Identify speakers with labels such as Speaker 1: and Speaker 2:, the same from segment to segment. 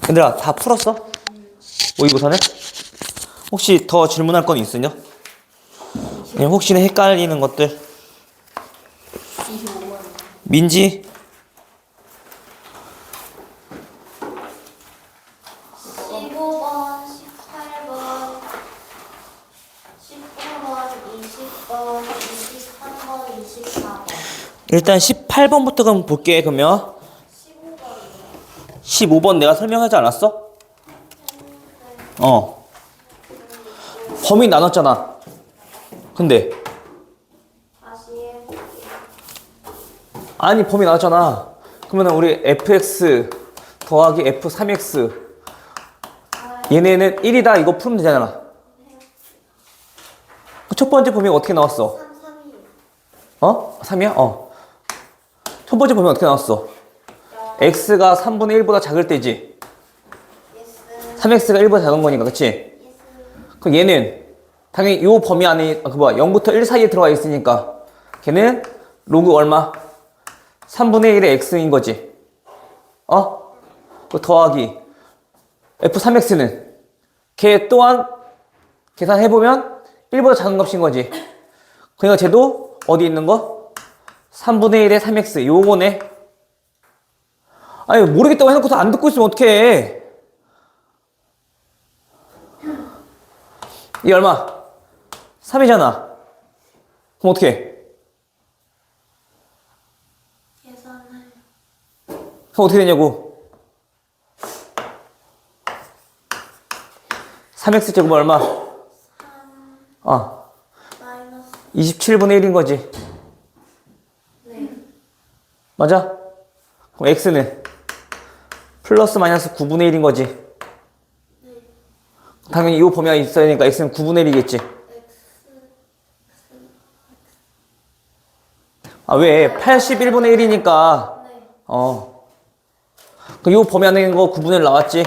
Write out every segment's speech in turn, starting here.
Speaker 1: 얘들아, 다 풀었어? 모의고사는? 혹시 더 질문할 건 있으냐? 혹시나 헷갈리는 것들? 민지?
Speaker 2: 15번, 18번, 19번, 20번, 23번, 24번.
Speaker 1: 일단 18번부터 그럼 볼게. 그러면
Speaker 2: 15번이요.
Speaker 1: 15번 내가 설명하지 않았어? 범위 나눴잖아. 근데
Speaker 2: 다시 해볼게요.
Speaker 1: 아니, 범위 나눴잖아. 그러면 우리 fx 더하기 f3x 얘네는 1이다 이거 풀면 되잖아. 첫 번째 범위가 어떻게 나왔어?
Speaker 2: 3, 3이요.
Speaker 1: 어? 3이야? 첫 번째 범위 어떻게 나왔어? x가 3분의 1보다 작을 때지.
Speaker 2: 예스.
Speaker 1: 3x가 1보다 작은 거니까, 그치?
Speaker 2: 예스.
Speaker 1: 그럼 얘는 당연히 요 범위 안에 0부터 1 사이에 들어가 있으니까 걔는 로그 얼마? 3분의 1의 x인 거지. 그 더하기 f3x는 걔 또한 계산해보면 1보다 작은 값인 거지. 그러니까 쟤도 어디 있는 거? 3분의 1의 3x 요거네. 아니 모르겠다고 해놓고서 안 듣고 있으면 어떡해. 이 얼마? 3이잖아. 그럼 어떡해?
Speaker 2: 계산을.
Speaker 1: 그럼 어떻게 되냐고. 3x 제곱 얼마?
Speaker 2: 3 마이너스.
Speaker 1: 27분의 1인 거지.
Speaker 2: 네.
Speaker 1: 맞아? 그럼 x는 플러스 마이너스 9분의 1인 거지.
Speaker 2: 네.
Speaker 1: 당연히 이 범위가 있어야 되니까 x는 9분의 1이겠지.
Speaker 2: X.
Speaker 1: 아, 왜? 81분의 1이니까.
Speaker 2: 네.
Speaker 1: 그럼 이 범위 안에 있는 거 9분의 1 나왔지?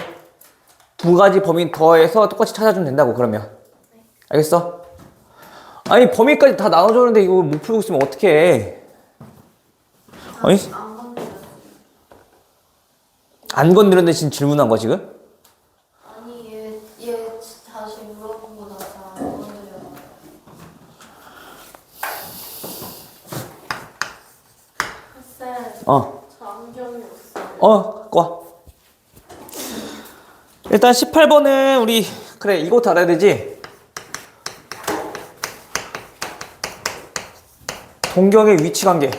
Speaker 1: 두 가지 범위 더해서 똑같이 찾아주면 된다고, 그러면. 알겠어? 아니, 범위까지 다 나눠줬는데 이거 못 풀고 있으면 어떡해. 아니,
Speaker 2: 안 건드렸어요.
Speaker 1: 안 건드렸는데 지금 질문한 거, 지금?
Speaker 2: 아니 얘 다시 물어보고 나서 안 건드려요. 쌤,
Speaker 1: 어.
Speaker 2: 저 안경이 없어요.
Speaker 1: 갖고 와. 일단 18번은 우리, 그래, 이것도 알아야 되지? 동경의 위치 관계.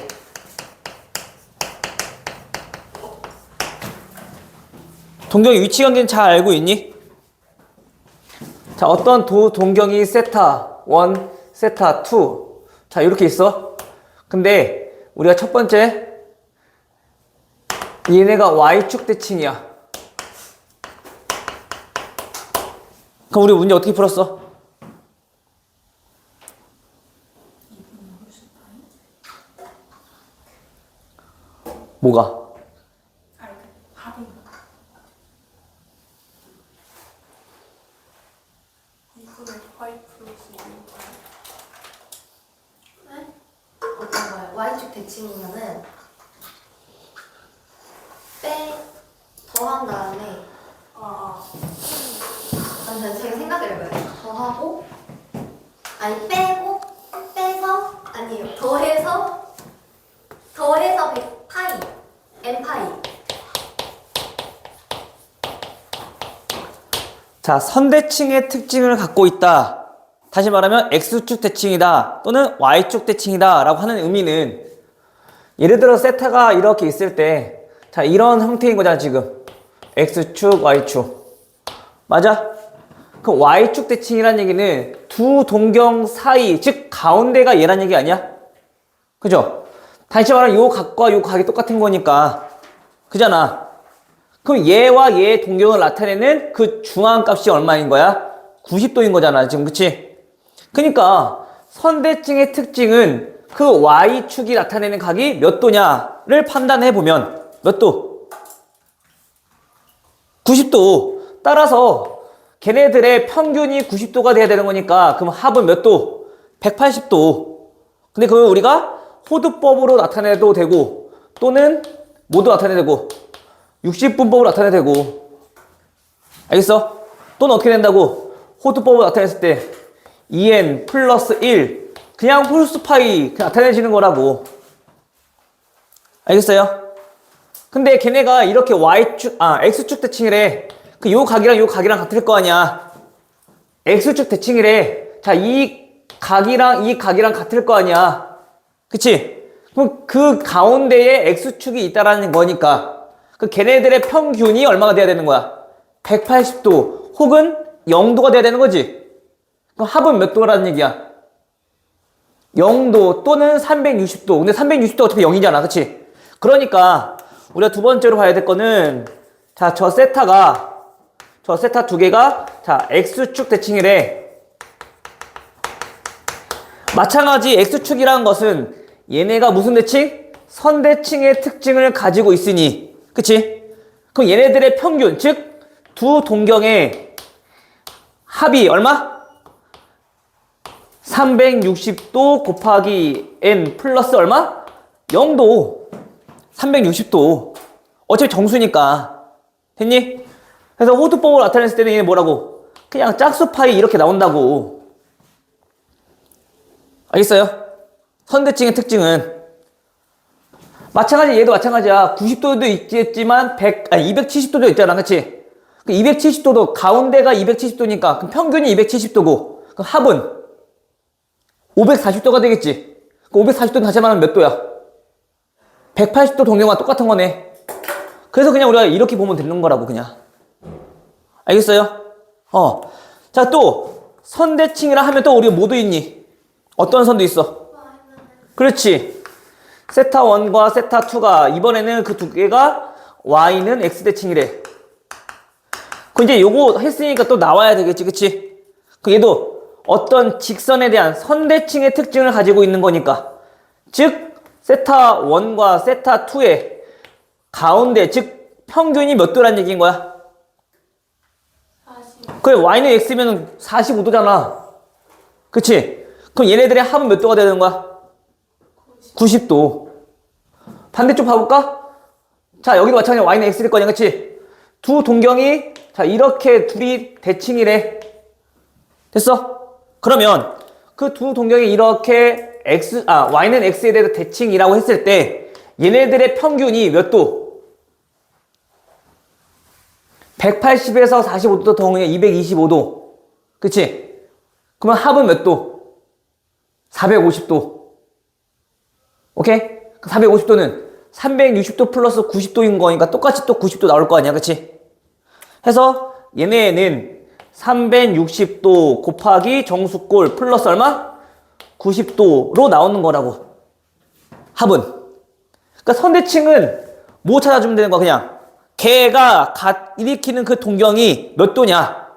Speaker 1: 동경의 위치 관계는 잘 알고 있니? 자, 어떤 동경이 세타 1, 세타 2. 자, 이렇게 있어. 근데 우리가 첫 번째 얘네가 y축 대칭이야. 그럼 우리 문제 어떻게 풀었어? 뭐가?
Speaker 2: 합이. 이분의 y 플러스 2. 네? 어떤 거예요? y축 대칭이면은 더한 다음에 제가 생각을 해봐요. 더하고 아니 빼고 빼서 아니에요. 더해서 100 파이 n 파이.
Speaker 1: 자, 선대칭의 특징을 갖고 있다. 다시 말하면 x축 대칭이다 또는 y축 대칭이다 라고 하는 의미는, 예를 들어 세타가 이렇게 있을 때, 자, 이런 형태인 거잖아 지금. x축 y축 맞아? 그 y축 대칭이라는 얘기는 두 동경 사이, 즉 가운데가 얘란 얘기 아니야? 그죠? 다시 말하면 요 각과 요 각이 똑같은 거니까, 그잖아. 그럼 얘와 얘의 동경을 나타내는 그 중앙값이 얼마인 거야? 90도인 거잖아 지금, 그치? 그러니까 선대칭의 특징은 그 y축이 나타내는 각이 몇 도냐를 판단해 보면 몇 도? 90도. 따라서 걔네들의 평균이 90도가 돼야 되는 거니까 그럼 합은 몇 도? 180도. 근데 그걸 우리가 호드법으로 나타내도 되고 또는 모두 나타내도 되고 60분법으로 나타내도 되고 알겠어? 또는 어떻게 된다고? 호두법을 나타냈을 때 2n 플러스 1 그냥 홀수 파이 그냥 나타내지는 거라고. 알겠어요? 근데 걔네가 이렇게 x축 대칭이래. 그 요 각이랑 같을 거 아니야. x축 대칭이래. 자, 이 각이랑 같을 거 아니야. 그치? 그럼 그 가운데에 x축이 있다라는 거니까 그 걔네들의 평균이 얼마가 돼야 되는 거야? 180도 혹은 0도가 돼야 되는 거지. 그럼 합은 몇 도라는 얘기야? 0도 또는 360도. 근데 360도 어차피 0이잖아. 그치? 그러니까 우리가 두 번째로 봐야 될 거는 자, 저 세타 두 개가 자, x축 대칭이래. 마찬가지 x축이라는 것은 얘네가 무슨 대칭? 선대칭의 특징을 가지고 있으니. 그치? 그럼 얘네들의 평균, 즉 두 동경의 합이 얼마? 360도 곱하기 n 플러스 얼마? 0도. 360도. 어차피 정수니까. 됐니? 그래서 호두법을 나타냈을 때는 얘네 뭐라고? 그냥 짝수 파이 이렇게 나온다고. 알겠어요? 선대칭의 특징은 마찬가지 얘도 마찬가지야. 90도도 있겠지만 270도도 있잖아. 그치? 그 270도도 가운데가 270도니까 그럼 평균이 270도고 그럼 합은 540도가 되겠지. 그 540도 다시 말하면 몇 도야? 180도 동경과 똑같은 거네. 그래서 그냥 우리가 이렇게 보면 되는 거라고 그냥. 알겠어요? 자, 또 선대칭이라 하면 또 우리가 뭐도 있니? 어떤 선도 있어? 그렇지. 세타 1과 세타 2가 이번에는 그 두 개가 y는 x대칭이래. 그 이제 요거 했으니까 또 나와야 되겠지. 그치? 그 얘도 어떤 직선에 대한 선대칭의 특징을 가지고 있는 거니까. 즉 세타 1과 세타 2의 가운데 즉 평균이 몇 도란 얘기인 거야?
Speaker 2: 40.
Speaker 1: 그래 y는 x면 45도잖아. 그치? 그럼 얘네들의 합은 몇 도가 되는 거야? 90도. 반대쪽 봐볼까? 자, 여기도 마찬가지로 y는 x일 거냐, 그치? 두 동경이, 자, 이렇게 둘이 대칭이래. 됐어? 그러면 그 두 동경이 이렇게 y는 x에 대해서 대칭이라고 했을 때 얘네들의 평균이 몇 도? 180에서 45도 더하면 225도. 그치? 그러면 합은 몇 도? 450도. 오케이? 450도는 360도 플러스 90도인 거니까 똑같이 또 90도 나올 거 아니야. 그치? 해서 얘네는 360도 곱하기 정수꼴 플러스 얼마? 90도로 나오는 거라고. 합은. 그러니까 선대칭은 뭐 찾아주면 되는 거야? 그냥 걔가 일으키는 그 동경이 몇 도냐?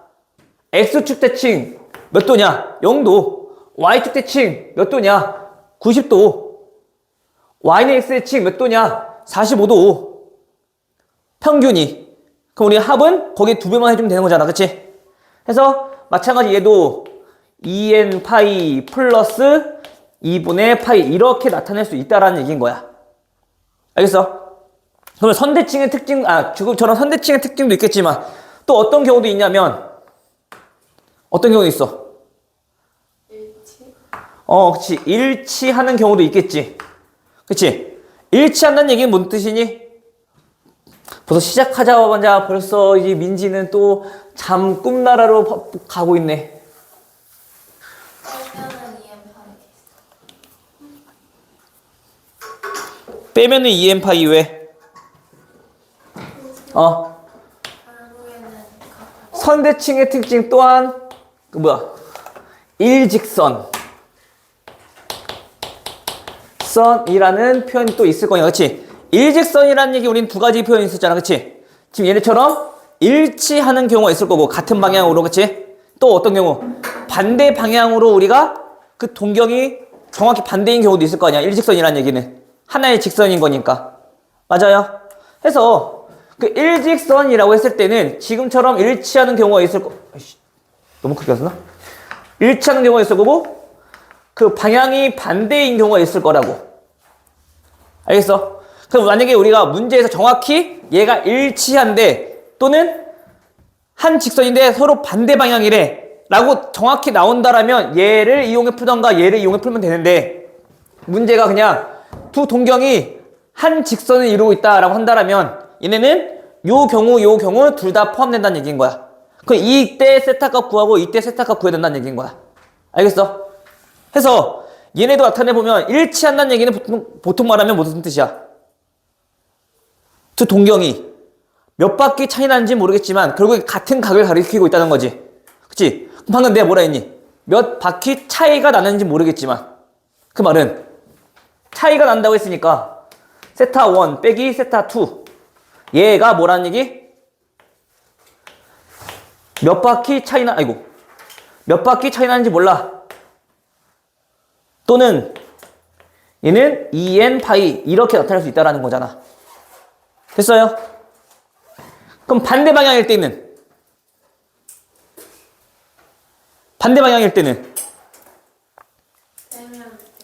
Speaker 1: x축 대칭 몇 도냐? 0도. y축 대칭 몇 도냐? 90도. y는 x 대칭 몇 도냐? 45도. 평균이. 그럼 우리 합은 거기에 두 배만 해주면 되는 거잖아. 그치? 해서 마찬가지 얘도 2n 파이 플러스 2분의 파이 이렇게 나타낼 수 있다라는 얘기인 거야. 알겠어? 그러면 선대칭의 특징, 지금처럼 선대칭의 특징도 있겠지만 또 어떤 경우도 있냐면 어떤 경우도 있어?
Speaker 2: 일치.
Speaker 1: 그치. 일치하는 경우도 있겠지. 그치? 일치한다는 얘기는 뭔 뜻이니? 벌써 시작하자마자 벌써 이제 민지는 또 잠 꿈나라로 가고 있네.
Speaker 2: 빼면은 2n 파이.
Speaker 1: 빼면은 2n 파이 왜?
Speaker 2: 결국에는
Speaker 1: 선대칭의 특징 또한 그 일직선 선이라는 표현이 또 있을 거냐. 그치? 일직선이라는 얘기 우린 두 가지 표현이 있었잖아. 그치? 지금 얘네처럼 일치하는 경우가 있을 거고 같은 방향으로. 그치? 또 어떤 경우? 반대 방향으로 우리가 그 동경이 정확히 반대인 경우도 있을 거 아니야. 일직선이라는 얘기는 하나의 직선인 거니까. 맞아요? 해서 그 일직선이라고 했을 때는 지금처럼 일치하는 경우가 있을 거. 너무 크게 갔나? 일치하는 경우가 있을 거고 그 방향이 반대인 경우가 있을 거라고. 알겠어? 그럼 만약에 우리가 문제에서 정확히 얘가 일치한데 또는 한 직선인데 서로 반대 방향이래 라고 정확히 나온다라면 얘를 이용해 풀던가 얘를 이용해 풀면 되는데, 문제가 그냥 두 동경이 한 직선을 이루고 있다라고 한다라면 얘네는 요 경우 둘 다 포함된다는 얘기인 거야. 그럼 이때 세타값 구하고 이때 세타값 구해야 된다는 얘기인 거야. 알겠어? 해서 얘네도 나타내보면 일치한다는 얘기는 보통 말하면 무슨 뜻이야? 두 동경이 몇 바퀴 차이 나는지 모르겠지만 결국에 같은 각을 가리키고 있다는 거지. 그치? 그럼 방금 내가 뭐라 했니? 몇 바퀴 차이가 나는지 모르겠지만, 그 말은 차이가 난다고 했으니까 세타 1 빼기 세타 2, 얘가 뭐라는 얘기? 몇 바퀴 차이 몇 바퀴 차이 나는지 몰라. 또는 얘는 2n 파이 이렇게 나타낼 수 있다는 거잖아. 됐어요? 그럼 반대 방향일 때는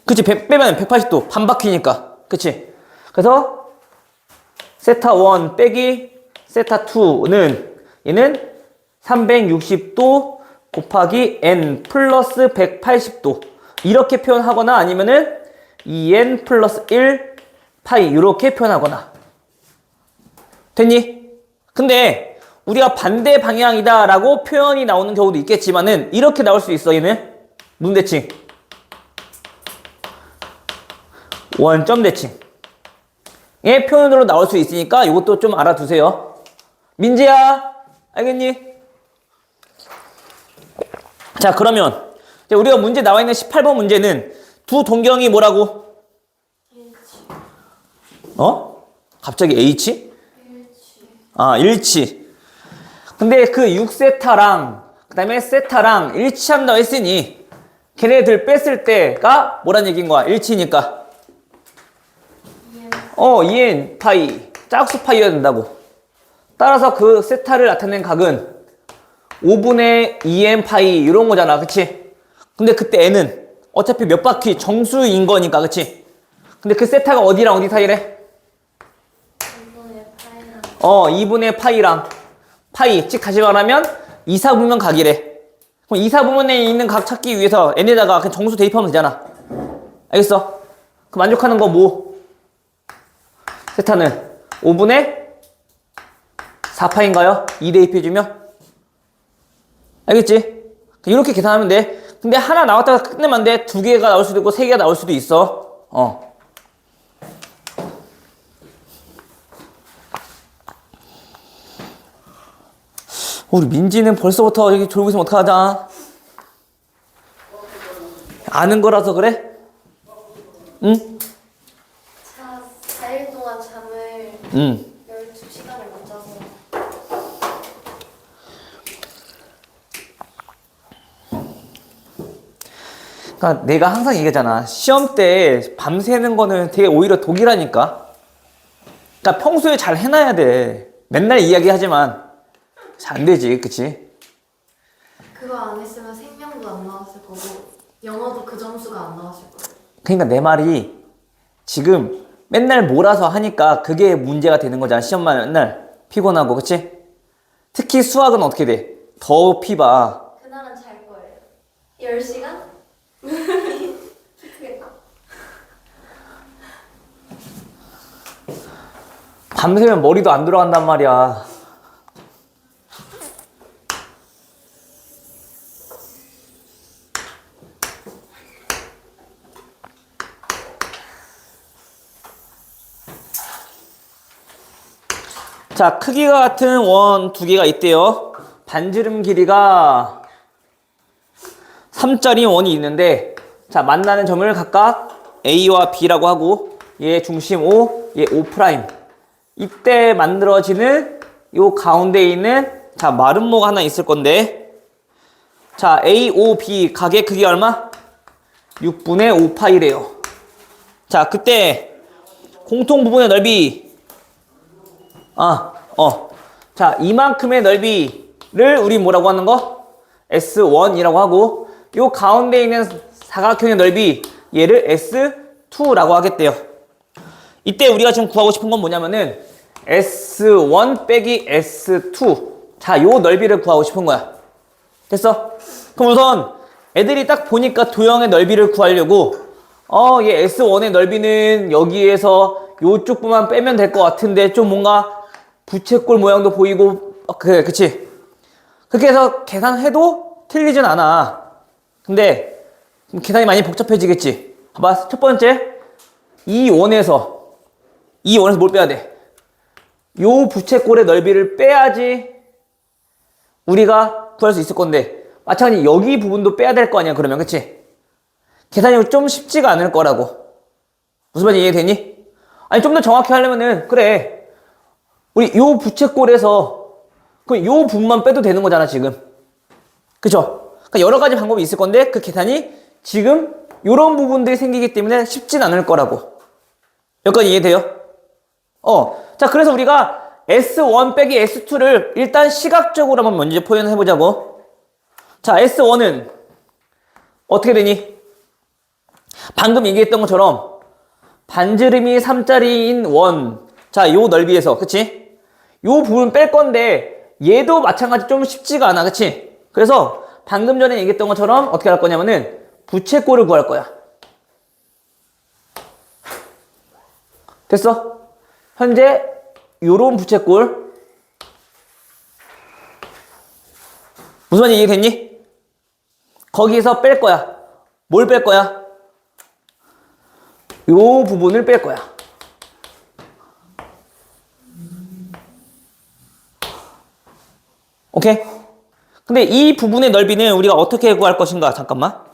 Speaker 1: 그치, 빼면 180도 반바퀴니까. 그치? 그래서 세타 1 빼기 세타 2는 얘는 360도 곱하기 n 플러스 180도 이렇게 표현하거나, 아니면은 2n 플러스 1 파이 이렇게 표현하거나. 됐니? 근데 우리가 반대 방향이다 라고 표현이 나오는 경우도 있겠지만은 이렇게 나올 수 있어. 얘는 문대칭 원점 대칭의 표현으로 나올 수 있으니까 이것도 좀 알아두세요. 민지야, 알겠니? 자, 그러면 우리가 문제 나와 있는 18번 문제는 두 동경이 뭐라고? 갑자기 H? 일치. 근데 그 6세타랑 그 다음에 세타랑 일치한다고 했으니 걔네들 뺐을 때가 뭐란 얘기인 거야? 일치니까 2n 파이 짝수 파이여야 된다고. 따라서 그 세타를 나타낸 각은 5분의 2n 파이 이런 거잖아. 그치? 근데 그때 n은 어차피 몇 바퀴 정수인 거니까. 그치? 근데 그 세타가 어디랑 어디 사이래? 2분의 파이랑 파이, 즉 다시 말하면 2사분면 각이래. 그럼 2사분면에 있는 각 찾기 위해서 n에다가 그냥 정수 대입하면 되잖아. 알겠어? 그 만족하는 거 뭐? 세타는 5분의 4파인가요? 2 대입해주면? 알겠지? 이렇게 계산하면 돼. 근데 하나 나왔다가 끝내면 안 돼. 2개가 나올 수도 있고 3개가 나올 수도 있어. 우리 민지는 벌써부터 여기 졸고 있으면 어떡하자. 아는 거라서 그래? 응?
Speaker 2: 4일 동안 잠을 12시간을 못 자서.
Speaker 1: 그러니까 내가 항상 얘기하잖아. 시험 때 밤새는 거는 되게 오히려 독이라니까. 그러니까 평소에 잘 해놔야 돼. 맨날 이야기하지만 잘 안 되지, 그치?
Speaker 2: 그거 안 했으면 생명도 안 나왔을 거고 영어도 그 점수가 안 나왔을 거고.
Speaker 1: 그러니까 내 말이 지금 맨날 몰아서 하니까 그게 문제가 되는 거잖아. 시험만 맨날 피곤하고, 그치? 특히 수학은 어떻게 돼? 더 피봐.
Speaker 2: 그날은 잘 거예요. 10시간?
Speaker 1: 밤새면 머리도 안 돌아간단 말이야. 자, 크기가 같은 원 두 개가 있대요. 반지름 길이가 3짜리 원이 있는데, 자, 만나는 점을 각각 A와 B라고 하고, 얘 중심 O, 얘 O 프라임. 이때 만들어지는 요 가운데에 있는, 자, 마름모가 하나 있을 건데, 자, A, O, B 각의 크기 얼마? 6분의 5파이래요. 자, 그때 공통 부분의 넓이, 자, 이만큼의 넓이를 우리 뭐라고 하는 거? S1이라고 하고, 요 가운데 있는 사각형의 넓이, 얘를 S2라고 하겠대요. 이때 우리가 지금 구하고 싶은 건 뭐냐면은 S1 빼기 S2 자, 요 넓이를 구하고 싶은 거야. 됐어? 그럼 우선 애들이 딱 보니까 도형의 넓이를 구하려고 얘 S1의 넓이는 여기에서 요쪽 부만 빼면 될 것 같은데 좀 뭔가 부채꼴 모양도 보이고 그래, 그치? 그렇게 해서 계산해도 틀리진 않아. 근데 계산이 많이 복잡해지겠지. 봐봐, 첫 번째 이 원에서 뭘 빼야 돼? 요 부채꼴의 넓이를 빼야지 우리가 구할 수 있을 건데 마찬가지 여기 부분도 빼야 될 거 아니야 그러면, 그치? 계산이 좀 쉽지가 않을 거라고. 무슨 말인지 이해되니? 아니 좀 더 정확히 하려면은 그래 우리 요 부채꼴에서 그럼 요 부분만 빼도 되는 거잖아 지금. 그쵸? 그러니까 여러 가지 방법이 있을 건데 그 계산이 지금 요런 부분들이 생기기 때문에 쉽진 않을 거라고. 여기까지 이해돼요? 자 그래서 우리가 S1 빼기 S2를 일단 시각적으로 한번 먼저 표현해 보자고. 자, S1은 어떻게 되니? 방금 얘기했던 것처럼 반지름이 3짜리인 원. 자, 요 넓이에서, 그치? 요 부분 뺄 건데 얘도 마찬가지 좀 쉽지가 않아, 그치? 그래서 방금 전에 얘기했던 것처럼 어떻게 할 거냐면은 부채꼴을 구할 거야. 됐어? 현재 요런 부채꼴 무슨 말인지 이해됐니? 거기서 뺄 거야. 뭘 뺄 거야? 요 부분을 뺄 거야. 오케이? 근데 이 부분의 넓이는 우리가 어떻게 구할 것인가? 잠깐만.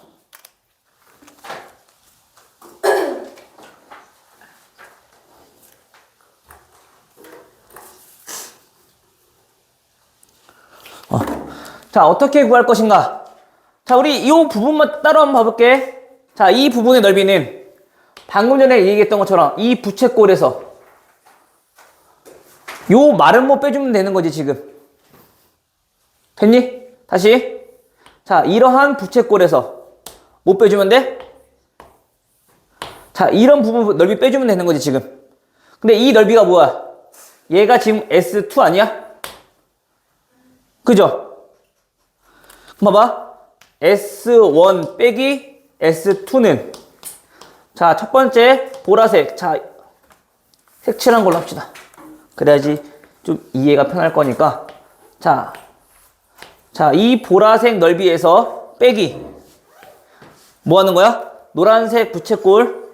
Speaker 1: 자, 어떻게 구할 것인가? 자, 우리 이 부분만 따로 한번 봐볼게. 자, 이 부분의 넓이는 방금 전에 얘기했던 것처럼 이 부채꼴에서 요 마름모 빼주면 되는 거지, 지금. 됐니? 다시. 자, 이러한 부채꼴에서 뭐 빼주면 돼? 자, 이런 부분 넓이 빼주면 되는 거지, 지금. 근데 이 넓이가 뭐야? 얘가 지금 S2 아니야? 그죠? 봐봐. S1 빼기 S2는 자, 첫 번째 보라색. 자, 색칠한 걸로 합시다. 그래야지 좀 이해가 편할 거니까. 자, 이 보라색 넓이에서 빼기 뭐 하는 거야? 노란색 부채꼴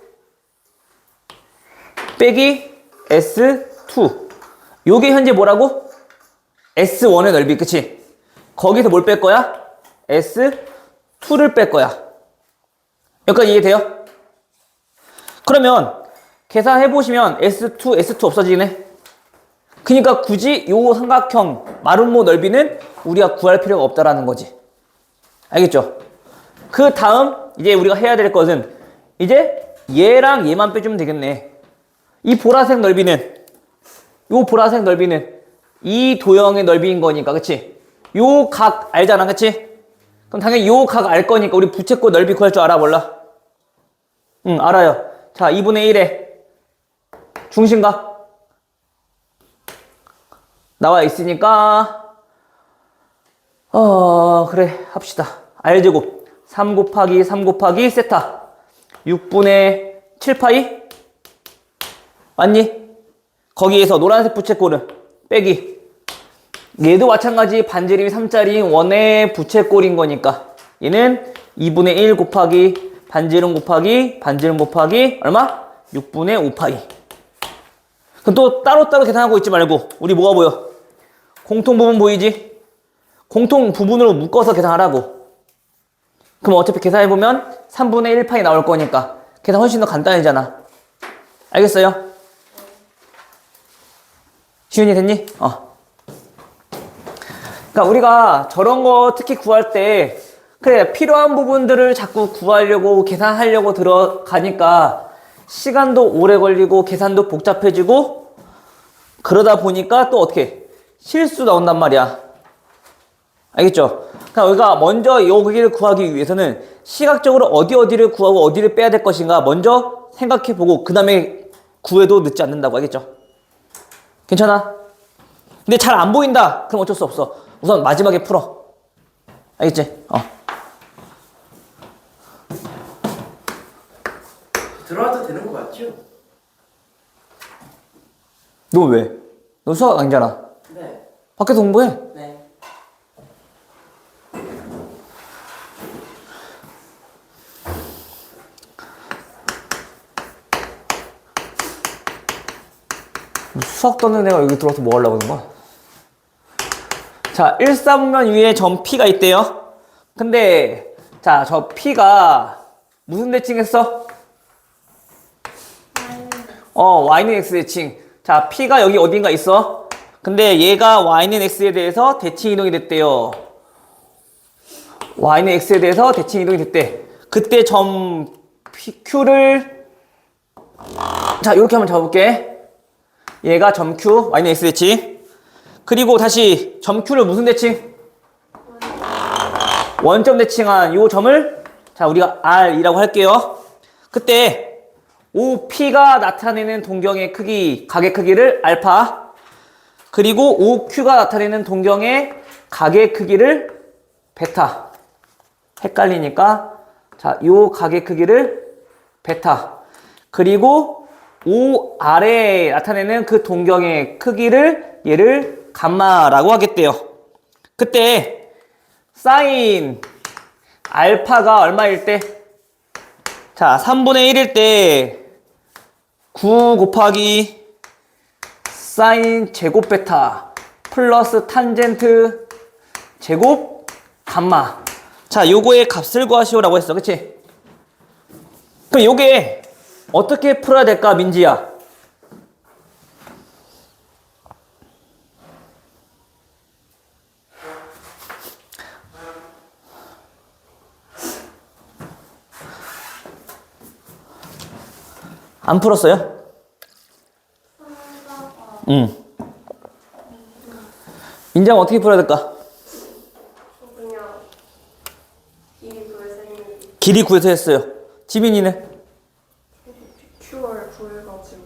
Speaker 1: 빼기 S2. 요게 현재 뭐라고? S1의 넓이, 그치? 거기서 뭘 뺄 거야? S2를 뺄 거야. 여기까지 이해돼요? 그러면 계산해보시면 S2 없어지네. 그러니까 굳이 요 삼각형 마름모 넓이는 우리가 구할 필요가 없다라는 거지. 알겠죠? 그 다음 이제 우리가 해야 될 것은 이제 얘랑 얘만 빼주면 되겠네. 이 보라색 넓이는 이 도형의 넓이인 거니까, 그치? 요 각 알잖아, 그치? 그럼 당연히 요 각 알 거니까 우리 부채꼴 넓이 구할 줄 알아, 몰라? 응, 알아요. 자, 2분의 1에 중심각 나와 있으니까 그래, 합시다. R제곱 3 곱하기 3 곱하기 세타 6분의 7파이 맞니? 거기에서 노란색 부채꼴은 빼기 얘도 마찬가지 반지름이 3짜리 원의 부채꼴인 거니까 얘는 2분의 1 곱하기 반지름 곱하기 얼마? 6분의 5파이. 그럼 또 따로따로 계산하고 있지 말고 우리 뭐가 보여? 공통 부분 보이지? 공통 부분으로 묶어서 계산하라고. 그럼 어차피 계산해보면 3분의 1파이 나올 거니까 계산 훨씬 더 간단해지잖아. 알겠어요? 시윤이 됐니? 그러니까 우리가 저런 거 특히 구할 때 그래 필요한 부분들을 자꾸 구하려고 계산하려고 들어가니까 시간도 오래 걸리고 계산도 복잡해지고 그러다 보니까 또 어떻게 실수 나온단 말이야. 알겠죠? 그러니까 우리가 먼저 여기를 구하기 위해서는 시각적으로 어디를 구하고 어디를 빼야 될 것인가 먼저 생각해보고 그 다음에 구해도 늦지 않는다고. 알겠죠? 괜찮아? 근데 잘 안 보인다. 그럼 어쩔 수 없어. 우선 마지막에 풀어. 알겠지?
Speaker 3: 들어와도 되는 거 맞죠?
Speaker 1: 너 왜? 너 수학 아니잖아.
Speaker 3: 네.
Speaker 1: 밖에서 공부해.
Speaker 3: 네.
Speaker 1: 수학 떠는 애가 여기 들어와서 뭐 하려고 하는 거야? 자, 1사분면 위에 점 P가 있대요. 근데 자, 저 P가 무슨 대칭했어? y는 x 대칭. 자, P가 여기 어딘가 있어. 근데 얘가 y는 x에 대해서 대칭 이동이 됐대요. y는 x에 대해서 대칭 이동이 됐대. 그때 점 Q를 자, 이렇게 한번 잡아볼게. 얘가 점 Q, y는 x 대칭. 그리고 다시 점 Q를 무슨 대칭? 원점 대칭한 요 점을 자, 우리가 R이라고 할게요. 그때 OP가 나타내는 동경의 크기, 각의 크기를 알파, 그리고 OQ가 나타내는 동경의 각의 크기를 베타. 헷갈리니까 자, 요 각의 크기를 베타. 그리고 OR에 나타내는 그 동경의 크기를 얘를 감마라고 하겠대요. 그때 사인 알파가 얼마일 때? 자, 3분의 1일 때 9 곱하기 사인 제곱 베타 플러스 탄젠트 제곱 감마. 자, 요거의 값을 구하시오라고 했어. 그치? 그럼 요게 어떻게 풀어야 될까, 민지야? 안 풀었어요? 민정 어떻게 풀어야 될까?
Speaker 2: 그냥 길이 구해서 했는데
Speaker 1: 길이 구해서 했어요. 지민이는?
Speaker 2: QR 구해가지고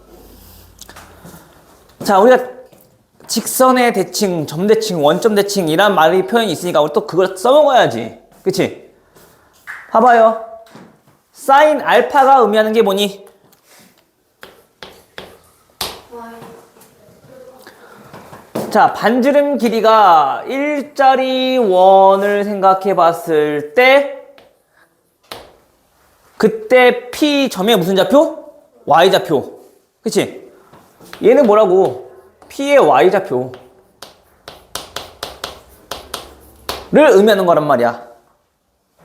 Speaker 1: 자, 우리가 직선의 대칭, 점대칭, 원점 대칭 이란 말이 표현이 있으니까 우리 또 그걸 써먹어야지. 그치? 봐봐요. 사인 알파가 의미하는 게 뭐니? 자, 반지름 길이가 일자리 원을 생각해 봤을 때 그때 P 점의 무슨 좌표? Y좌표. 그치? 얘는 뭐라고? P의 Y좌표를 의미하는 거란 말이야.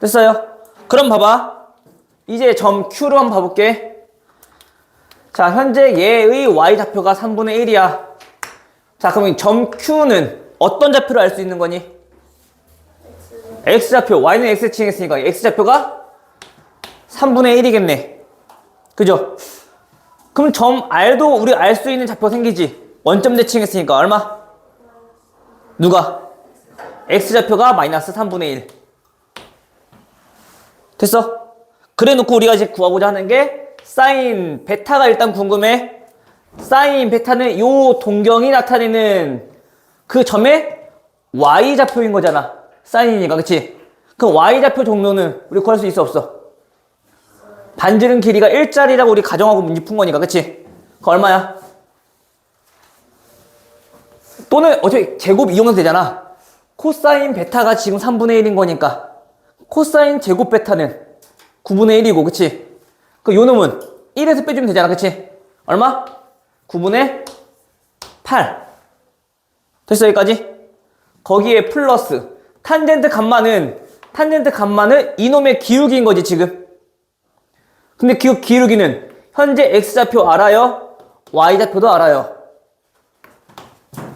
Speaker 1: 됐어요? 그럼 봐봐. 이제 점 Q로 한번 봐볼게. 자, 현재 얘의 Y좌표가 3분의 1이야. 자, 그럼 점 Q는 어떤 좌표를 알 수 있는 거니? X좌표. Y는 X칭 했으니까 X좌표가 3분의 1이겠네. 그죠? 그럼 점 R도 우리가 알 수 있는 좌표 생기지? 원점 대칭 했으니까 얼마? 누가? X좌표가 마이너스 3분의 1. 됐어? 그래 놓고 우리가 이제 구하고자 하는 게 사인 베타가 일단 궁금해. 사인 베타는 요 동경이 나타내는 그 점의 Y좌표인 거잖아. 사인이니까, 그치? 그럼 Y좌표 종로는 우리 구할 수 있어, 없어? 반지름 길이가 일자리라고 우리 가정하고 문제 푼 거니까, 그치? 그거 얼마야? 또는 어차피 제곱 이용해도 되잖아. 코사인 베타가 지금 3분의 1인 거니까 코사인 제곱 베타는 9분의 1이고, 그치? 그 요 놈은 1에서 빼주면 되잖아, 그치? 얼마? 9분의 8. 됐어, 여기까지? 거기에 플러스 탄젠트 감마는 이놈의 기울기인 거지, 지금. 근데 그 기울기는 현재 X좌표 알아요? Y좌표도 알아요.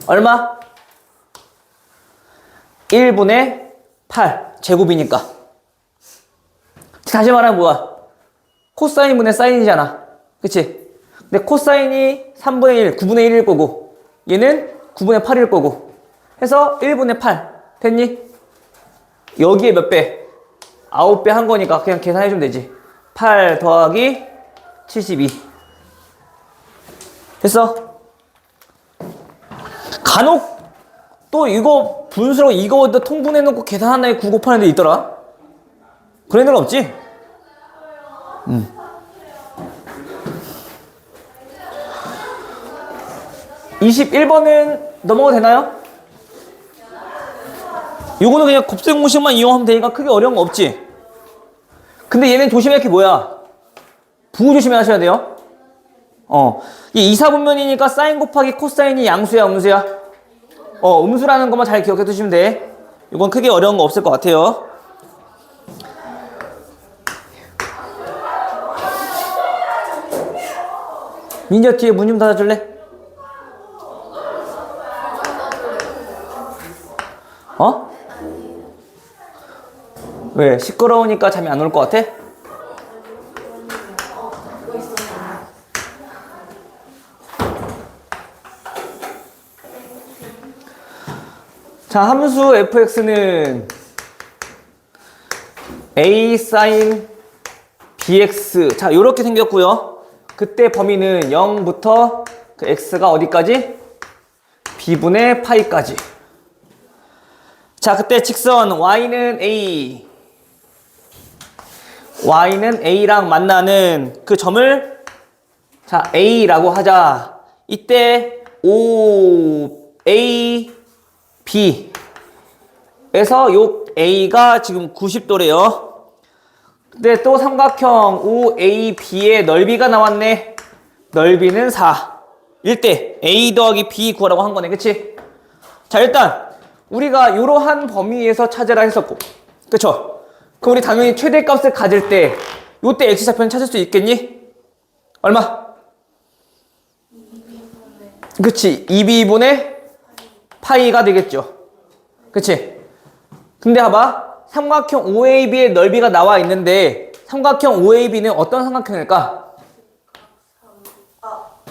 Speaker 1: 얼마? 1분의 8 제곱이니까. 다시 말하면 뭐야? 코사인분의 사인이잖아. 그치? 근데 코사인이 3분의 1, 9분의 1일 거고 얘는 9분의 8일 거고 해서 1분의 8 됐니? 여기에 몇 배? 9배 한 거니까 그냥 계산해주면 되지. 8 더하기 72 됐어? 간혹 또 이거 분수로 이거 통분해놓고 계산한 다음에 9 곱하는 데 있더라? 그런 애들 없지? 21번은 넘어가도 되나요? 요거는 그냥 곱셈 공식만 이용하면 되니까 크게 어려운 거 없지? 근데 얘는 조심할 게 뭐야? 부호 조심하셔야 돼요. 이 2, 4분면이니까 사인 곱하기 코사인이 양수야, 음수야? 음수라는 것만 잘 기억해 두시면 돼. 이건 크게 어려운 거 없을 것 같아요. 민지야, 뒤에 문 좀 닫아줄래? 왜? 시끄러우니까 잠이 안 올 것 같아? 자, 함수 fx는 a sin bx. 자, 요렇게 생겼고요. 그때 범위는 0부터 그 x가 어디까지? b분의 파이까지. 자, 그때 직선 y는 a, y는 a랑 만나는 그 점을 자 a라고 하자. 이때 o, a, b에서 요 a가 지금 90도래요. 근데 또 삼각형 OAB의 넓이가 나왔네. 넓이는 4. 일때 A 더하기 B 구하라고 한 거네. 그치? 자, 일단 우리가 이러한 범위에서 찾으라 했었고, 그쵸? 그럼 우리 당연히 최대값을 가질 때 요때 X좌표는 찾을 수 있겠니? 얼마? 그치? 2B분의 파이가 되겠죠. 그치? 근데 봐봐. 삼각형 OAB의 넓이가 나와 있는데 삼각형 OAB는 어떤 삼각형일까?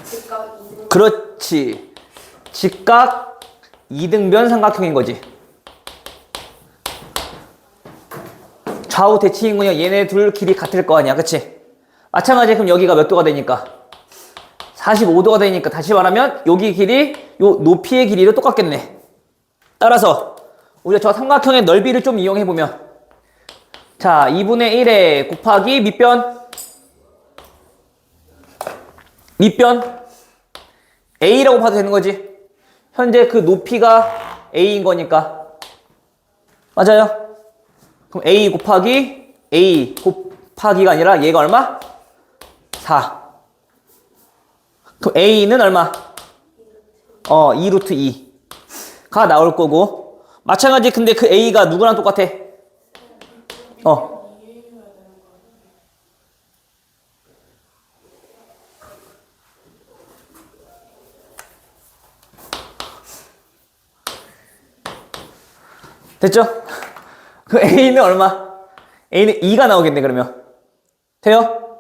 Speaker 2: 직각 2등.
Speaker 1: 그렇지. 직각 이등변 삼각형인 거지. 좌우 대칭이군요. 얘네 둘 길이 같을 거 아니야. 그치? 마찬가지. 그럼 여기가 몇 도가 되니까? 45도가 되니까 다시 말하면 여기 길이 요 높이의 길이도 똑같겠네. 따라서 우리가 저 삼각형의 넓이를 좀 이용해보면 자 2분의 1에 곱하기 밑변 A라고 봐도 되는 거지. 현재 그 높이가 A인 거니까 맞아요? 그럼 A 곱하기 A 곱하기가 아니라 얘가 얼마? 4. 그럼 A는 얼마? 2루트 2가 나올 거고 마찬가지. 근데 그 A가 누구랑 똑같아? 됐죠? 그 A는 얼마? A는 2가 나오겠네. 그러면 돼요?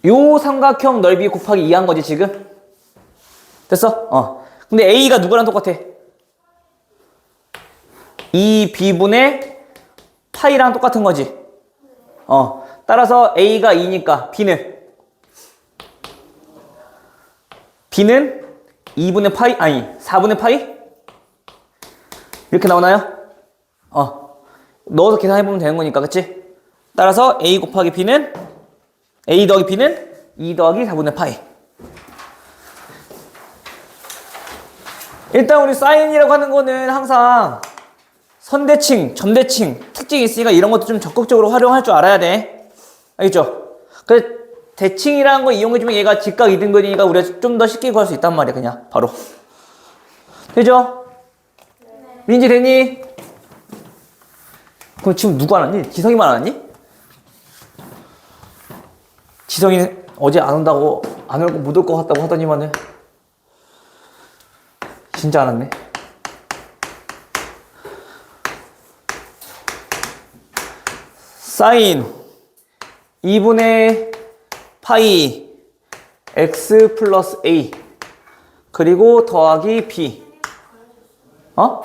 Speaker 1: 요 삼각형 넓이 곱하기 2 한 거지 지금? 됐어? 근데 A가 누구랑 똑같아? 2B분의 파이랑 똑같은 거지. 따라서 A가 2니까 B는 2분의 파이? 아니 4분의 파이? 이렇게 나오나요? 넣어서 계산해보면 되는 거니까. 그치? 따라서 A 곱하기 B는 A 더하기 B는 2 더하기 4분의 파이. 일단 우리 사인이라고 하는 거는 항상 선대칭, 점대칭 특징이 있으니까 이런 것도 좀 적극적으로 활용할 줄 알아야 돼. 알겠죠? 그래서 대칭이라는 거 이용해주면 얘가 직각 이등변이니까 우리가 좀 더 쉽게 구할 수 있단 말이야. 그냥 바로. 되죠? 네. 민지 되니? 그럼 지금 누구 안 왔니? 지성이만 안 왔니? 지성이는 어제 안 온다고 안 올 거 못 올 것 같다고 하더니만은 진짜 안 왔네. 사인 2분의 파이 x 플러스 a 그리고 더하기 b. 알아.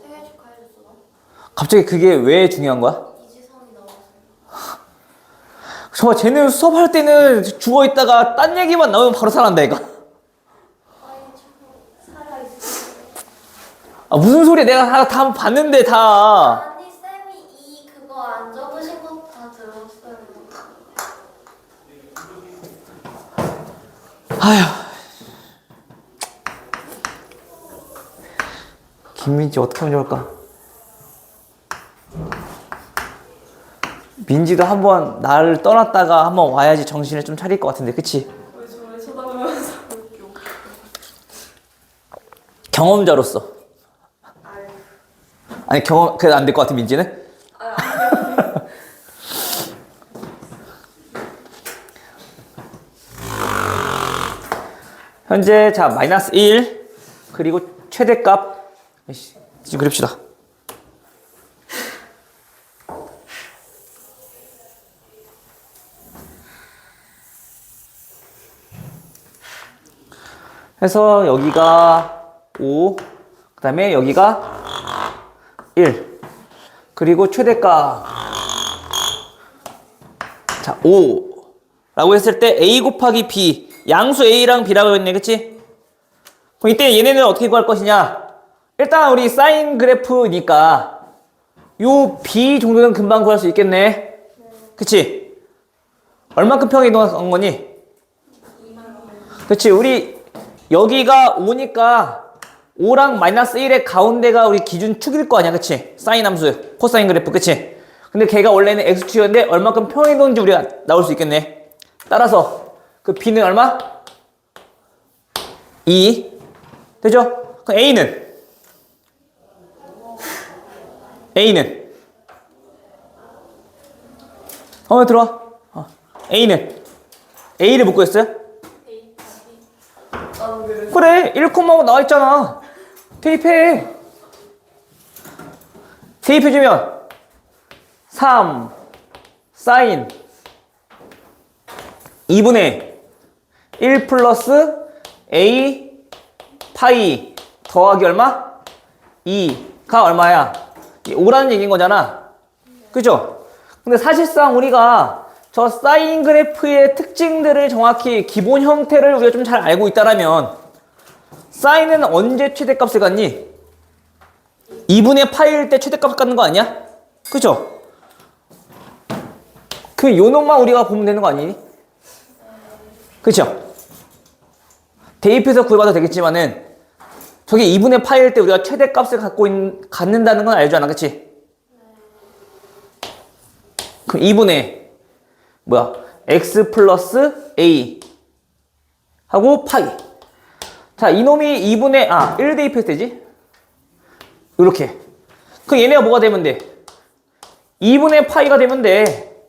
Speaker 2: 생일 축하해줬어.
Speaker 1: 갑자기 그게 왜 중요한 거야?
Speaker 2: 이지선이 나왔어.
Speaker 1: 저 쟤는 수업할 때는 죽어있다가 딴 얘기만 나오면 바로 살아난다 이거. 아, 무슨 소리야. 내가 다 봤는데, 다.
Speaker 2: 아니 쌤이 이 그거 안 적으신 거 다 들었어요.
Speaker 1: 아휴. 김민지 어떻게 하면 좋을까? 민지도 한번 나를 떠났다가 한번 와야지 정신을 좀 차릴 것 같은데, 그치?
Speaker 4: 왜 저를 쳐다보면서 이렇게 웃겨.
Speaker 1: 경험자로서.
Speaker 2: 아유.
Speaker 1: 아니, 그래도 안 될 것 같아, 민지는? 현재, 자, 마이너스 1, 그리고 최대값. 지금 그립시다. 해서 여기가 5, 그 다음에 여기가 1, 그리고 최대값. 자, 5 라고 했을 때 A 곱하기 B, 양수 A랑 B라고 했네, 그치? 그럼 이때 얘네는 어떻게 구할 것이냐? 일단 우리 사인 그래프니까 요 B 정도는 금방 구할 수 있겠네. 그치? 얼만큼 평이 이동한 거니? 그치? 우리 여기가 5니까 5랑 마이너스 1의 가운데가 우리 기준 축일 거 아니야, 그치? 사인 함수, 코사인 그래프, 그치? 근데 걔가 원래는 x축이었는데 얼만큼 평이 도는지 우리가 나올 수 있겠네. 따라서 그 b는 얼마? 2. 되죠? 그럼 A는 들어와. A는 A를 못 구했어요? 그래, 1,5 나와 있잖아. 대입해주면 3 사인 2분의 1 플러스 A 파이 더하기 얼마? 2가 얼마야? 5라는 얘기인 거잖아. 그죠? 근데 사실상 우리가 저 사인 그래프의 특징들을 정확히 기본 형태를 우리가 좀 잘 알고 있다라면 사인은 언제 최대값을 갖니? 2분의 파이일 때 최대값을 갖는 거 아니야? 그죠? 그 요놈만 우리가 보면 되는 거 아니니? 그죠? 대입해서 구해봐도 되겠지만은 저게 2분의 파이일 때 우리가 최대값을 갖는다는 건 알잖아, 그치? 그럼 2분의 x 플러스 a 하고 파이. 자, 이놈이 2분의 1 대입해서 되지? 이렇게. 그럼 얘네가 뭐가 되면 돼? 2분의 파이가 되면 돼.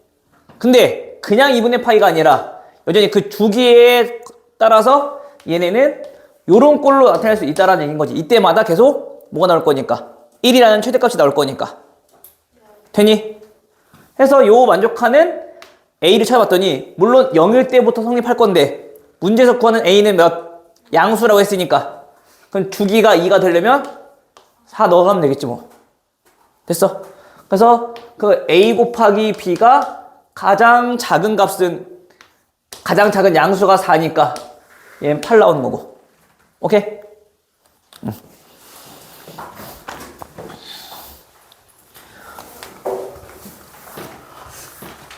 Speaker 1: 근데 그냥 2분의 파이가 아니라 여전히 그 주기에 따라서 얘네는 요런 꼴로 나타날 수 있다라는 얘기인 거지. 이때마다 계속 뭐가 나올 거니까 1이라는 최대값이 나올 거니까. 되니? 해서 요 만족하는 A를 찾아봤더니 물론 0일 때부터 성립할 건데 문제에서 구하는 A는 몇? 양수라고 했으니까 그럼 주기가 2가 되려면 4 넣어가면 되겠지 뭐. 됐어? 그래서 그 A 곱하기 B가 가장 작은 양수가 4니까 얘는 8 나오는 거고. 오케이? 응.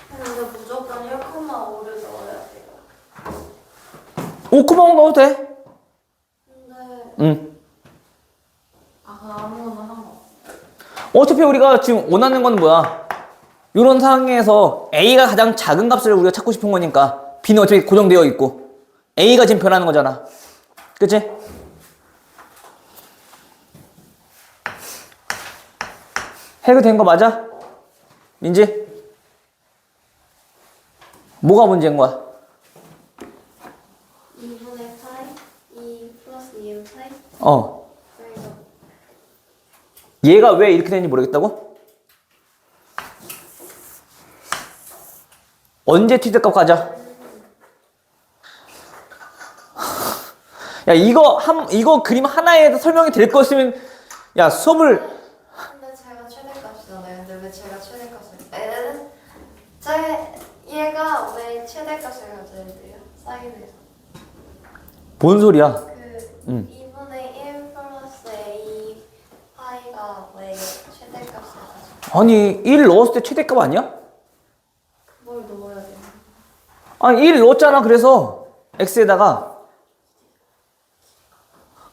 Speaker 2: 근데 무조건 1,5를 넣어야 돼요.
Speaker 1: 5,5 넣어도 돼.
Speaker 2: 근데
Speaker 1: 응.
Speaker 2: 아무거나 상관없어.
Speaker 1: 어차피 우리가 지금 원하는 건 뭐야? 이런 상황에서 A가 가장 작은 값을 우리가 찾고 싶은 거니까 B는 어차피 고정되어 있고 A가 지금 변하는 거잖아. 그치? 해결된 거 맞아? 민지? 뭐가 문제인 거야?
Speaker 2: 2분의 파이 2 플러스 2의 파이 그래서
Speaker 1: 얘가 왜 이렇게 되는지 모르겠다고? 언제 최대값 가자? 야, 이거 그림 하나에 설명이 될 것이면, 야, 수업을.
Speaker 2: 근데 제가 최대값이잖아요. 근데 왜 제가 최대값을 얘가 왜 최대값을 가져야 돼요? 사인에서
Speaker 1: 뭔 소리야?
Speaker 2: 그
Speaker 1: 응.
Speaker 2: 2분의 1 플러스 A
Speaker 1: 아니 1 넣었을 때 최대값 아니야?
Speaker 2: 뭘 넣어야 돼?
Speaker 1: 아니 1 넣었잖아. 그래서 x에다가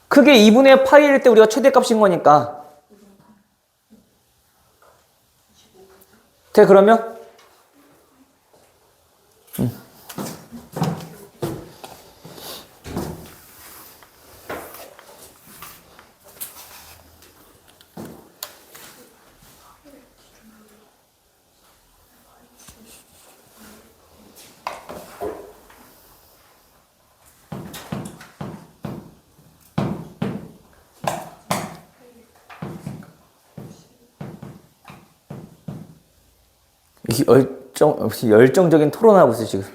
Speaker 1: 그게 2분의 파이일 때 우리가 최대값인 거니까. 돼 그러면? 이 열정적인 토론하고 있어 지금.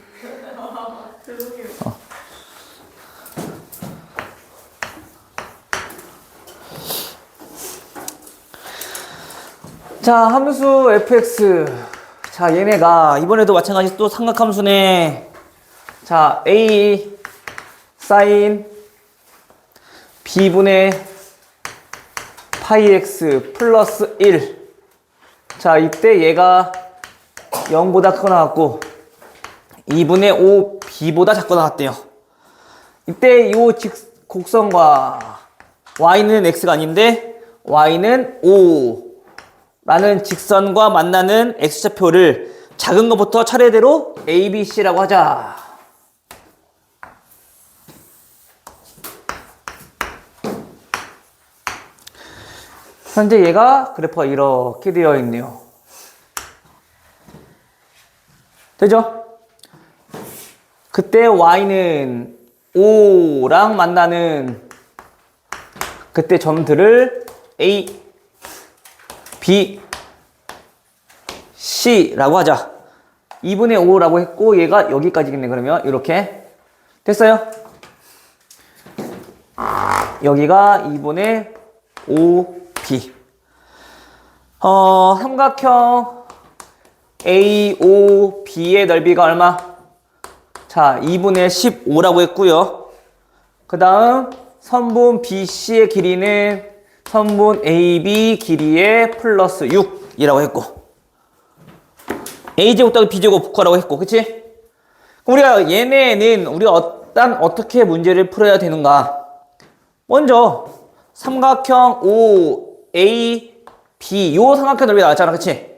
Speaker 1: 자, 함수 fx. 자, 얘네가 이번에도 마찬가지 또 삼각함수네. 자, a 사인 b분의 파이 x 플러스 1. 자, 이때 얘가 0보다 크거 나왔고 2분의 5 b보다 작거 나왔대요. 이때 이 곡선과 y는 x가 아닌데 y는 5 라는 직선과 만나는 x좌표를 작은 것부터 차례대로 a, b, c라고 하자. 현재 얘가 그래프가 이렇게 되어 있네요. 되죠? 그때 y는 5랑 만나는 그때 점들을 a, b, c라고 하자. 2분의 5라고 했고 얘가 여기까지겠네. 그러면 이렇게 됐어요? 여기가 2분의 5b. 삼각형 AOB의 넓이가 얼마? 자, 2분의 15라고 했고요. 그 다음 선분 BC의 길이는 선분 AB 길이의 플러스 6이라고 했고 A제곱 더하기 B제곱 구하라고 했고, 그치? 그럼 우리가 얘네는 우리가 어떻게 문제를 풀어야 되는가? 먼저 삼각형 OAB 요 삼각형 넓이 나왔잖아, 그치?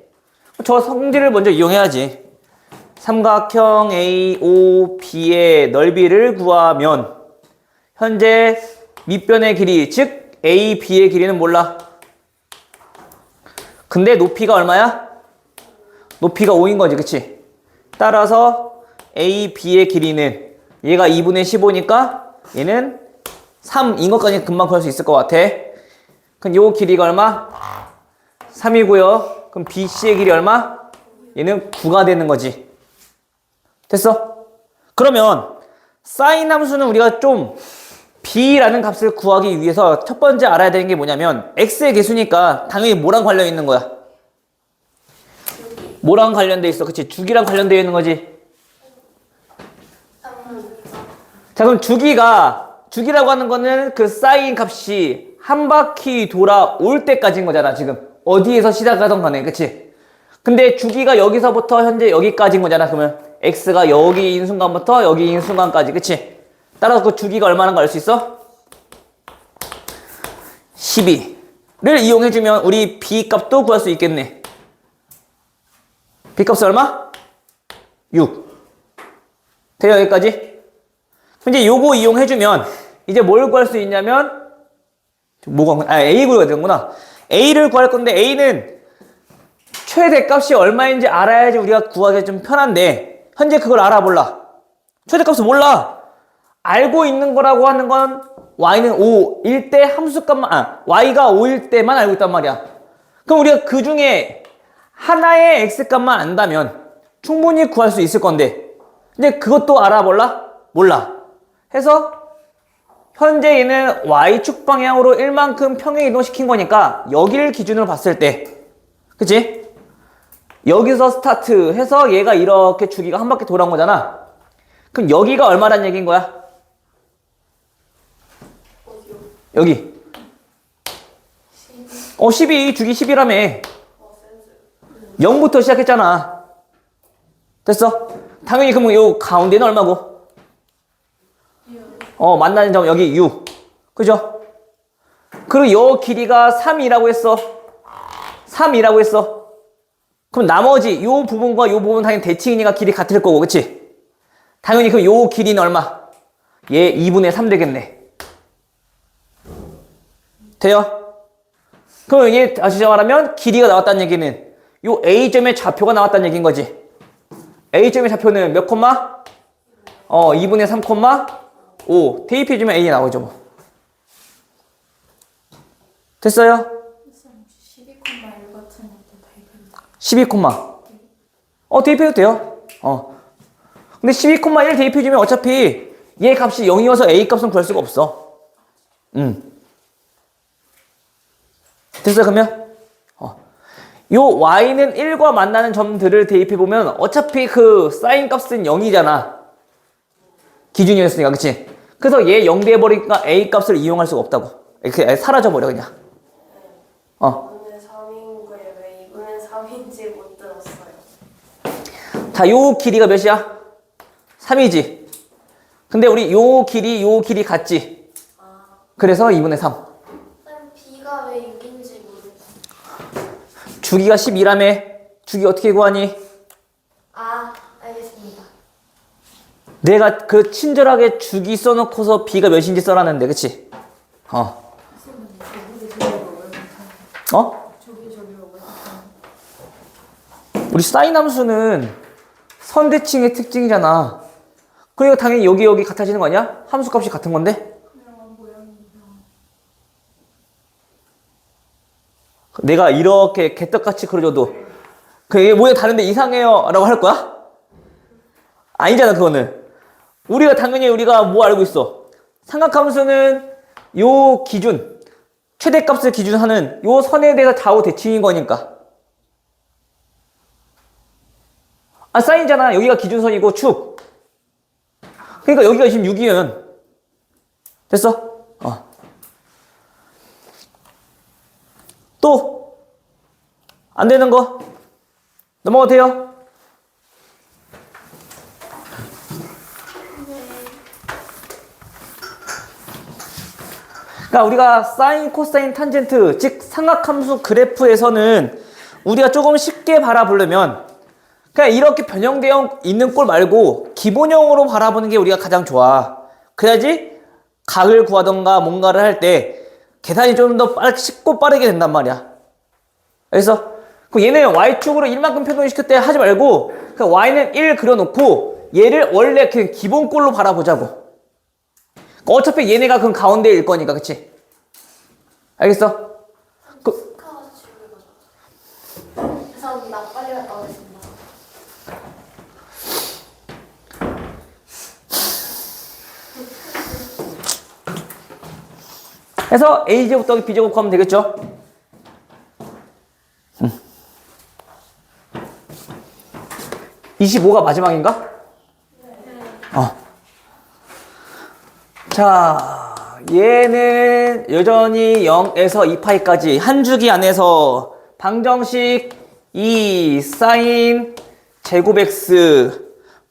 Speaker 1: 저 성질을 먼저 이용해야지. 삼각형 AOB의 넓이를 구하면 현재 밑변의 길이, 즉 AB의 길이는 몰라. 근데 높이가 얼마야? 높이가 5인 거지, 그치? 따라서 AB의 길이는 얘가 2분의 15니까 얘는 3인 것까지 금방 구할 수 있을 것 같아. 그럼 요 길이가 얼마? 3이고요. 그럼 BC의 길이 얼마? 얘는 9가 되는 거지. 됐어? 그러면 사인 함수는 우리가 좀 B라는 값을 구하기 위해서 첫 번째 알아야 되는 게 뭐냐면 X의 개수니까 당연히 뭐랑 관련 있는 거야? 뭐랑 관련돼 있어? 그치? 주기랑 관련되어 있는 거지. 자, 그럼 주기라고 하는 거는 그 사인 값이 한 바퀴 돌아올 때까지인 거잖아, 지금. 어디에서 시작하던 간에, 그치? 근데 주기가 여기서부터 현재 여기까지인 거잖아, 그러면. X가 여기인 순간부터 여기인 순간까지, 그치? 따라서 그 주기가 얼마나 걸 수 있어? 12를 이용해주면 우리 B 값도 구할 수 있겠네. B 값은 얼마? 6. 돼요, 여기까지? 이제 요거 이용해주면 이제 뭘 구할 수 있냐면 A 구해야 되는구나. A를 구할 건데 A는 최대값이 얼마인지 알아야지 우리가 구하기 좀 편한데 현재 그걸 알아 몰라? 최대값을 몰라. 알고 있는 거라고 하는 건 y는 5일 때 함수값만 y가 5일 때만 알고 있단 말이야. 그럼 우리가 그 중에 하나의 x값만 안다면 충분히 구할 수 있을 건데 근데 그것도 알아 몰라? 몰라. 해서 현재 얘는 y축 방향으로 1만큼 평행 이동시킨 거니까 여기를 기준으로 봤을 때 그치? 여기서 스타트 해서 얘가 이렇게 주기가 한 바퀴 돌아온 거잖아. 그럼 여기가 얼마란 얘기인 거야? 여기 12 주기 10이라며. 0부터 시작했잖아. 됐어? 당연히 그러면 요 가운데는 얼마고? 만나는 점 여기 6. 그죠? 그리고 요 길이가 3이라고 했어. 3이라고 했어. 그럼 나머지 요 부분과 요 부분은 당연히 대칭이니까 길이 같을 거고, 그치? 당연히 그럼 요 길이는 얼마? 얘 2분의 3 되겠네. 돼요? 그럼 이게 다시 말하면 길이가 나왔다는 얘기는 요 A점의 좌표가 나왔다는 얘기인 거지. A점의 좌표는 몇 콤마? 2분의 3 콤마 5. 대입해주면 A가 나오죠, 뭐. 됐어요?
Speaker 4: 12,1 같은 것도 대입해도
Speaker 1: 12 콤마. 대입해도 돼요. 근데 12,1 대입해주면 어차피 얘 값이 0이어서 A 값은 구할 수가 없어. 됐어요, 그러면? 요 y는 1과 만나는 점들을 대입해보면 어차피 그 사인 값은 0이잖아. 기준이었으니까, 그치? 그래서 얘 0 돼버리니까 A 값을 이용할 수가 없다고. 이렇게 아예 사라져버려, 그냥.
Speaker 4: 2분의 3인 거에 왜 2분의 3인지 못 들었어요.
Speaker 1: 자, 요 길이가 몇이야? 3이지. 근데 우리 요 길이 같지? 그래서 2분의 3.
Speaker 2: 쌤 B가 왜 6인지 모르겠어요.
Speaker 1: 주기가 12라며. 주기 어떻게 구하니?
Speaker 2: 알겠습니다.
Speaker 1: 내가 그 친절하게 주기 써놓고서 B가 몇인지 써놨는데, 그치? 우리 사인 함수는 선대칭의 특징이잖아. 그러니까 당연히 여기 같아지는 거 아니야? 함수 값이 같은 건데? 내가 이렇게 개떡같이 그려줘도 그게 모양 다른데 이상해요 라고 할 거야? 아니잖아, 그거는. 우리가 뭐 알고 있어? 삼각함수는 요 기준, 최대값을 기준하는 요 선에 대해서 좌우 대칭인 거니까. 사인이잖아. 여기가 기준선이고 축. 그러니까 여기가 지금 6이면 됐어? 또 안 되는 거 넘어가도 돼요? 그러니까 우리가 사인, 코사인, 탄젠트, 즉 삼각함수 그래프에서는 우리가 조금 쉽게 바라보려면 그냥 이렇게 변형되어 있는 꼴 말고 기본형으로 바라보는 게 우리가 가장 좋아. 그래야지 각을 구하던가 뭔가를 할 때 계산이 좀 더 쉽고 빠르게 된단 말이야. 그래서 얘는 y축으로 1만큼 표현시킬 때 하지 말고 그냥 y는 1 그려놓고 얘를 원래 그 기본꼴로 바라보자고. 어차피 얘네가 그 가운데일 거니까, 그치? 알겠어?
Speaker 2: 스카가 지우개가 죄송합니다. 빨리 갔다 오겠습니다.
Speaker 1: 해서 A제곱 더하기 B제곱 구하면 되겠죠? 25가 마지막인가? 자, 얘는 여전히 0에서 2파이까지 한 주기 안에서 방정식 2 사인 제곱 x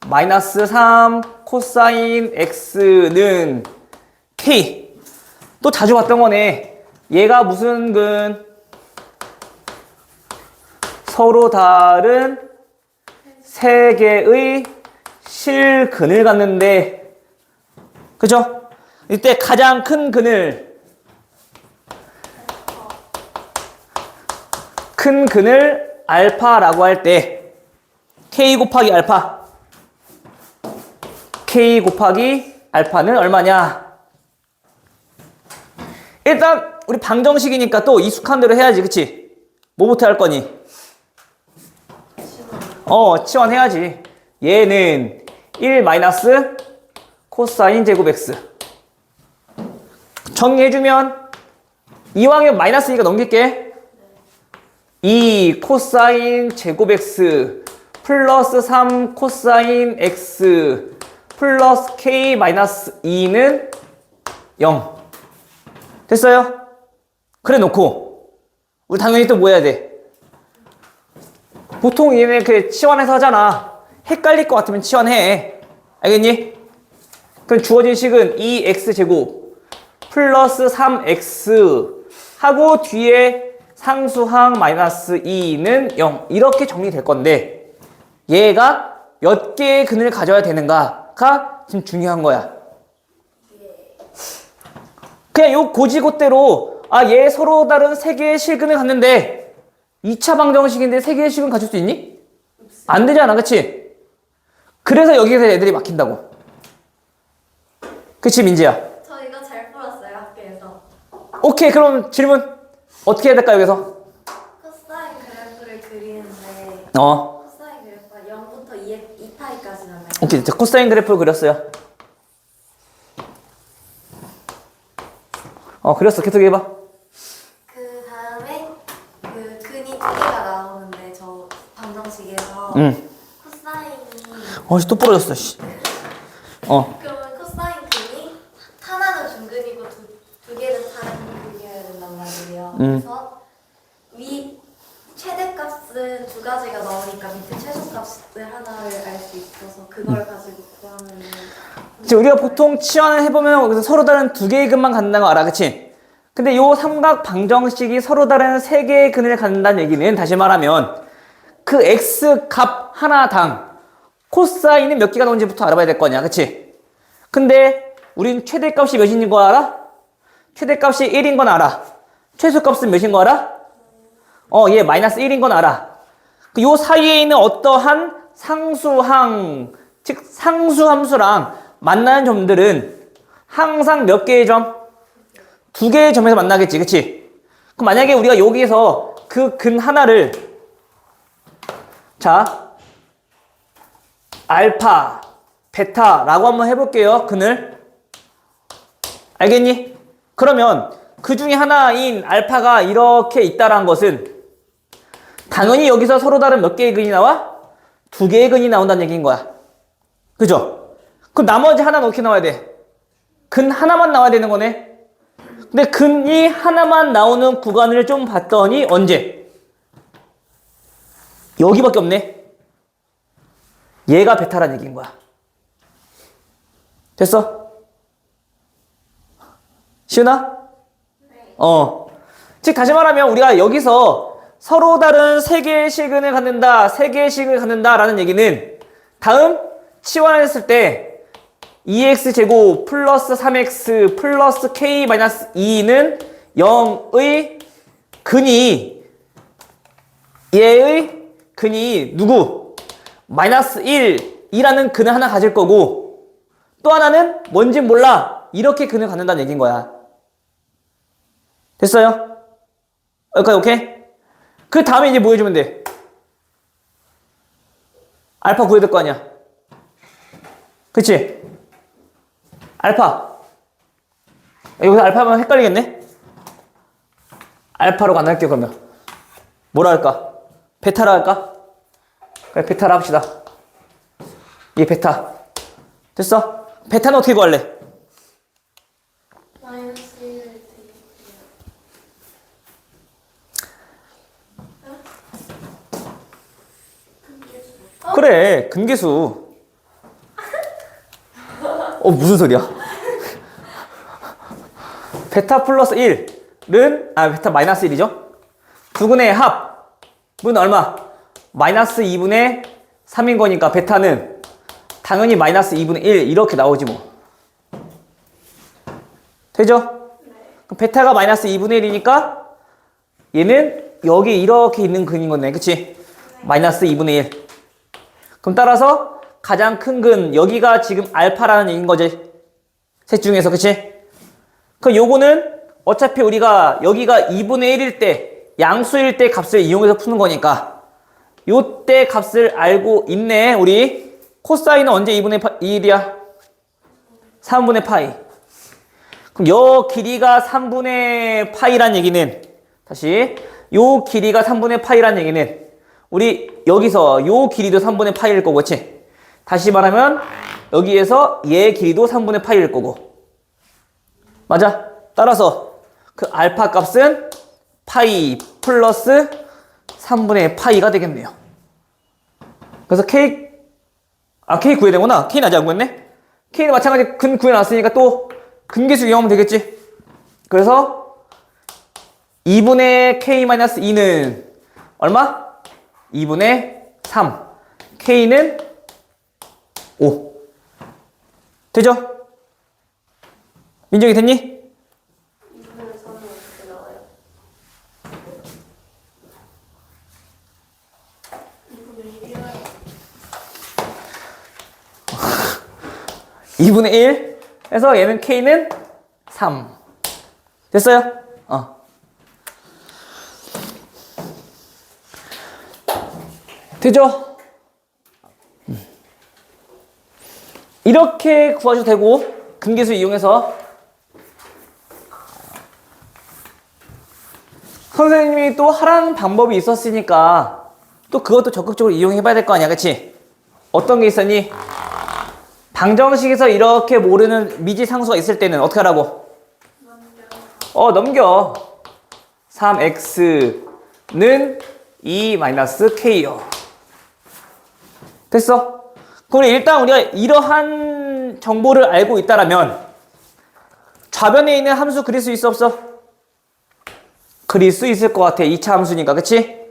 Speaker 1: 마이너스 3 코사인 x는 k. 또 자주 봤던 거네. 얘가 무슨 근? 서로 다른 세 개의 실근을 갖는데, 그죠? 이때 가장 큰 근을 알파라고 할 때 k 곱하기 알파는 얼마냐? 일단 우리 방정식이니까 또 익숙한 대로 해야지, 그치? 뭐부터 할 거니? 치환해야지. 얘는 1 마이너스 코사인 제곱 x. 정리해주면 이왕이면 마이너스니까 넘길게. 2 코사인 제곱 x 플러스 3 코사인 x 플러스 k 마이너스 2는 0. 됐어요? 그래 놓고 우리 당연히 또 뭐 해야 돼? 보통 얘네 그 치환해서 하잖아. 헷갈릴 것 같으면 치환해. 알겠니? 그럼 주어진 식은 2x제곱 플러스 3x 하고 뒤에 상수항 마이너스 2는 0 이렇게 정리될 건데 얘가 몇 개의 근을 가져야 되는가가 지금 중요한 거야. 그냥 요 고지고대로 얘 서로 다른 세 개의 실근을 갖는데 2차 방정식인데 세 개의 실근 가질 수 있니? 안 되잖아, 그치? 그래서 여기서 애들이 막힌다고. 그치, 민지야?
Speaker 2: 저 이거 잘 풀었어요 학교에서.
Speaker 1: 오케이, 그럼 질문 어떻게 해야 될까 여기서?
Speaker 2: 코사인 그래프를 그리는데
Speaker 1: 어,
Speaker 2: 코사인 그래프가 0부터 2파이까지잖아요.
Speaker 1: 오케이, 자, 코사인 그래프를 그렸어요. 그렸어. 계속 해봐.
Speaker 2: 그 다음에 그 근이 두 개가 나오는데 저 방정식에서 코사인이
Speaker 1: 또 부러졌어, 씨.
Speaker 2: 그러면 코사인 근이 하나는 중근이고 두 개는 다른 근이어야 된단 말이에요. 그래서 위 최대값은 두 가지가 나오니까 밑에 최소값을 하나를 알 수 있어서 그걸 가지고 구하면
Speaker 1: 지금 우리가 보통 치환을 해보면 여기서 서로 다른 두 개의 근만 갖는다는 거 알아, 그치? 근데 요 삼각 방정식이 서로 다른 세 개의 근을 갖는다는 얘기는 다시 말하면 그 x 값 하나당 코사인은 몇 개가 나오는지부터 알아봐야 될 거 아니야, 그치? 근데 우린 최대값이 몇인 거 알아? 최대값이 1인 건 알아. 최소값은 몇인 거 알아? 얘 마이너스 1인 건 알아. 요 사이에 있는 어떠한 상수항, 즉 상수함수랑 만나는 점들은 항상 몇 개의 점? 두 개의 점에서 만나겠지, 그치? 그럼 만약에 우리가 여기에서 그 근 하나를 자 알파, 베타라고 한번 해볼게요. 근을 알겠니? 그러면 그 중에 하나인 알파가 이렇게 있다라는 것은 당연히 여기서 서로 다른 몇 개의 근이 나와? 두 개의 근이 나온다는 얘기인 거야. 그죠? 그럼 나머지 하나는 어떻게 나와야 돼? 근 하나만 나와야 되는 거네. 근데 근이 하나만 나오는 구간을 좀 봤더니 언제? 여기밖에 없네. 얘가 베타라는 얘기인 거야. 됐어? 시윤아?
Speaker 4: 네.
Speaker 1: 즉 다시 말하면 우리가 여기서 서로 다른 세 개의 실근을 갖는다, 세 개의 실근을 갖는다 라는 얘기는 다음 치환했을 때 2x제곱 플러스 3x 플러스 k 마이너스 2는 0의 근이 얘의 근이 누구? 마이너스 1이라는 근을 하나 가질 거고 또 하나는 뭔진 몰라 이렇게 근을 갖는다는 얘기인 거야. 됐어요? 여기까지 오케이? 그 다음에 이제 뭐 해주면 돼? 알파 구해야 될 거 아니야. 그치? 알파. 여기서 알파 하면 헷갈리겠네? 알파로 안 할게요, 그러면. 뭐라 할까? 베타라 할까? 그래, 베타라 합시다. 얘 베타. 됐어? 베타는 어떻게 구할래?
Speaker 4: 마이너스 1을 드릴게요.
Speaker 1: 그래, 근계수. 무슨 소리야? 베타 플러스 1은, 베타 마이너스 1이죠? 두 근의 합은 얼마? 마이너스 2분의 3인 거니까 베타는 당연히 마이너스 2분의 1 이렇게 나오지 뭐. 되죠? 그럼 베타가 마이너스 2분의 1이니까 얘는 여기 이렇게 있는 근인 거네. 그치? 마이너스 2분의 1. 그럼 따라서 가장 큰 근, 여기가 지금 알파라는 얘기인 거지. 셋 중에서, 그치? 그럼 요거는 어차피 우리가 여기가 2분의 1일 때, 양수일 때 값을 이용해서 푸는 거니까 요때 값을 알고 있네, 우리. 코사인은 언제 2분의 1이야? 3분의 파이. 그럼 요 길이가 3분의 파이란 얘기는, 다시, 요 길이가 3분의 파이란 얘기는 우리 여기서 요 길이도 3분의 파이일 거고, 그치? 다시 말하면 여기에서 얘 길이도 3분의 파이일 거고. 맞아? 따라서 그 알파 값은 파이 플러스 3분의 파이가 되겠네요. 그래서 K 구해야 되구나. K는 아직 안 구했네? K는 마찬가지 근 구해놨으니까 또 근계수 이용하면 되겠지. 그래서 2분의 K-2는 얼마? 2분의 3. K는 5. 되죠? 민정이 됐니?
Speaker 4: 2분의 3은 어떻게 나와요? 2분의 1이요?
Speaker 1: 2분의 1 해서 얘는 K는 3. 됐어요? 되죠? 이렇게 구하셔도 되고, 근계수 이용해서 선생님이 또 하라는 방법이 있었으니까 또 그것도 적극적으로 이용해 봐야 될 거 아니야, 그치? 어떤 게 있었니? 방정식에서 이렇게 모르는 미지상수가 있을 때는 어떻게 하라고? 넘겨. 3x는 2-k요. 됐어? 그럼 일단 우리가 이러한 정보를 알고 있다라면 좌변에 있는 함수 그릴 수 있어, 없어? 그릴 수 있을 것 같아. 2차 함수니까, 그치?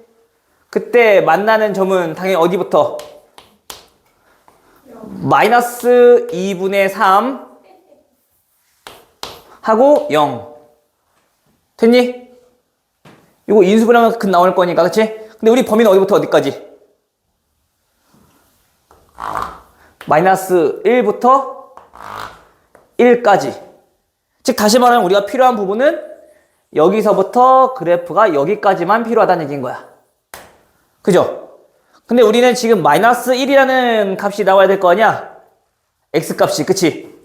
Speaker 1: 그때 만나는 점은 당연히 어디부터? 마이너스 2분의 3 하고 0. 됐니? 이거 인수분해하면 근 나올 거니까, 그치? 근데 우리 범위는 어디부터 어디까지? 마이너스 1부터 1까지. 즉 다시 말하면 우리가 필요한 부분은 여기서부터 그래프가 여기까지만 필요하다는 얘기인 거야. 그죠? 근데 우리는 지금 마이너스 1이라는 값이 나와야 될 거 아니야? x값이, 그치?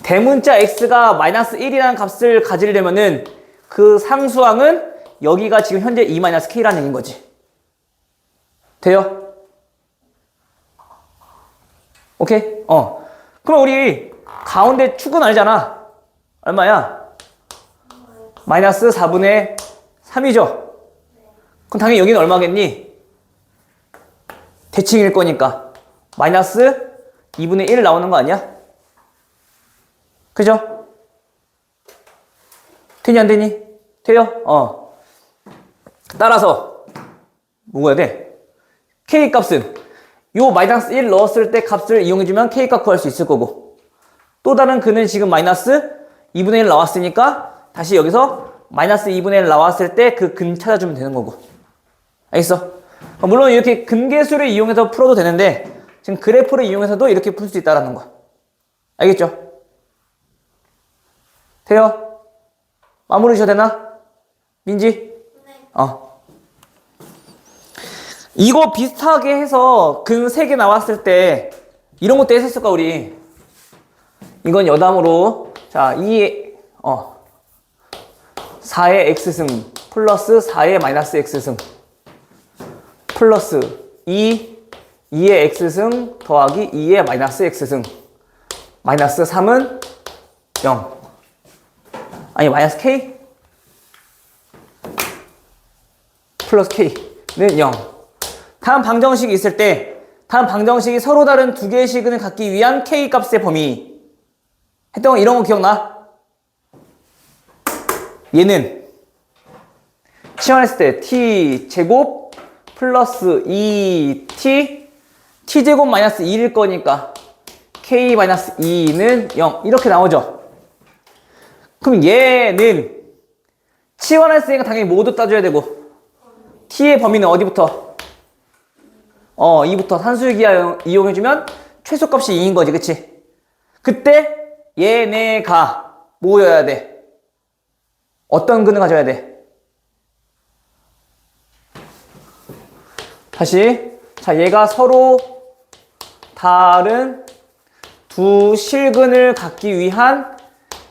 Speaker 1: 대문자 x가 마이너스 1이라는 값을 가지려면은 그 상수항은 여기가 지금 현재 2-k라는 얘기인 거지. 돼요? 오케이? 그럼 우리 가운데 축은 알잖아. 얼마야? 마이너스 4분의 3이죠? 그럼 당연히 여기는 얼마겠니? 대칭일 거니까 마이너스 2분의 1 나오는 거 아니야? 그죠? 되니 안 되니? 돼요? 따라서 뭐가 돼? K 값은 요 마이너스 1 넣었을 때 값을 이용해주면 K 값 구할 수 있을 거고, 또 다른 근은 지금 마이너스 2분의 1 나왔으니까 다시 여기서 마이너스 2분의 1 나왔을 때 그 근 찾아주면 되는 거고. 알겠어? 물론 이렇게 근계수를 이용해서 풀어도 되는데 지금 그래프를 이용해서도 이렇게 풀 수 있다는 거. 알겠죠? 돼요? 마무리 주셔도 되나? 민지?
Speaker 2: 네.
Speaker 1: 이거 비슷하게 해서 근 3개 나왔을 때 이런 것도 했었을까 우리? 이건 여담으로. 자, 4의 x승 플러스 4의 마이너스 x승 플러스 2의 x승 더하기 2의 마이너스 x승 마이너스 3은 0. 아니 마이너스 k 플러스 k는 0. 다음 방정식이 있을 때 다음 방정식이 서로 다른 두 개의 식을 갖기 위한 k 값의 범위 했던 거 이런 거 기억나? 얘는 치환했을 때 t제곱 플러스 2t t제곱 마이너스 2일 거니까 k 마이너스 2는 0 이렇게 나오죠. 그럼 얘는 치환했으니까 당연히 모두 따줘야 되고 t의 범위는 어디부터? 2부터 산술기하 이용해주면 최소값이 2인 거지, 그치? 그때 얘네가 뭐여야 돼? 어떤 근을 가져야 돼? 다시. 자, 얘가 서로 다른 두 실근을 갖기 위한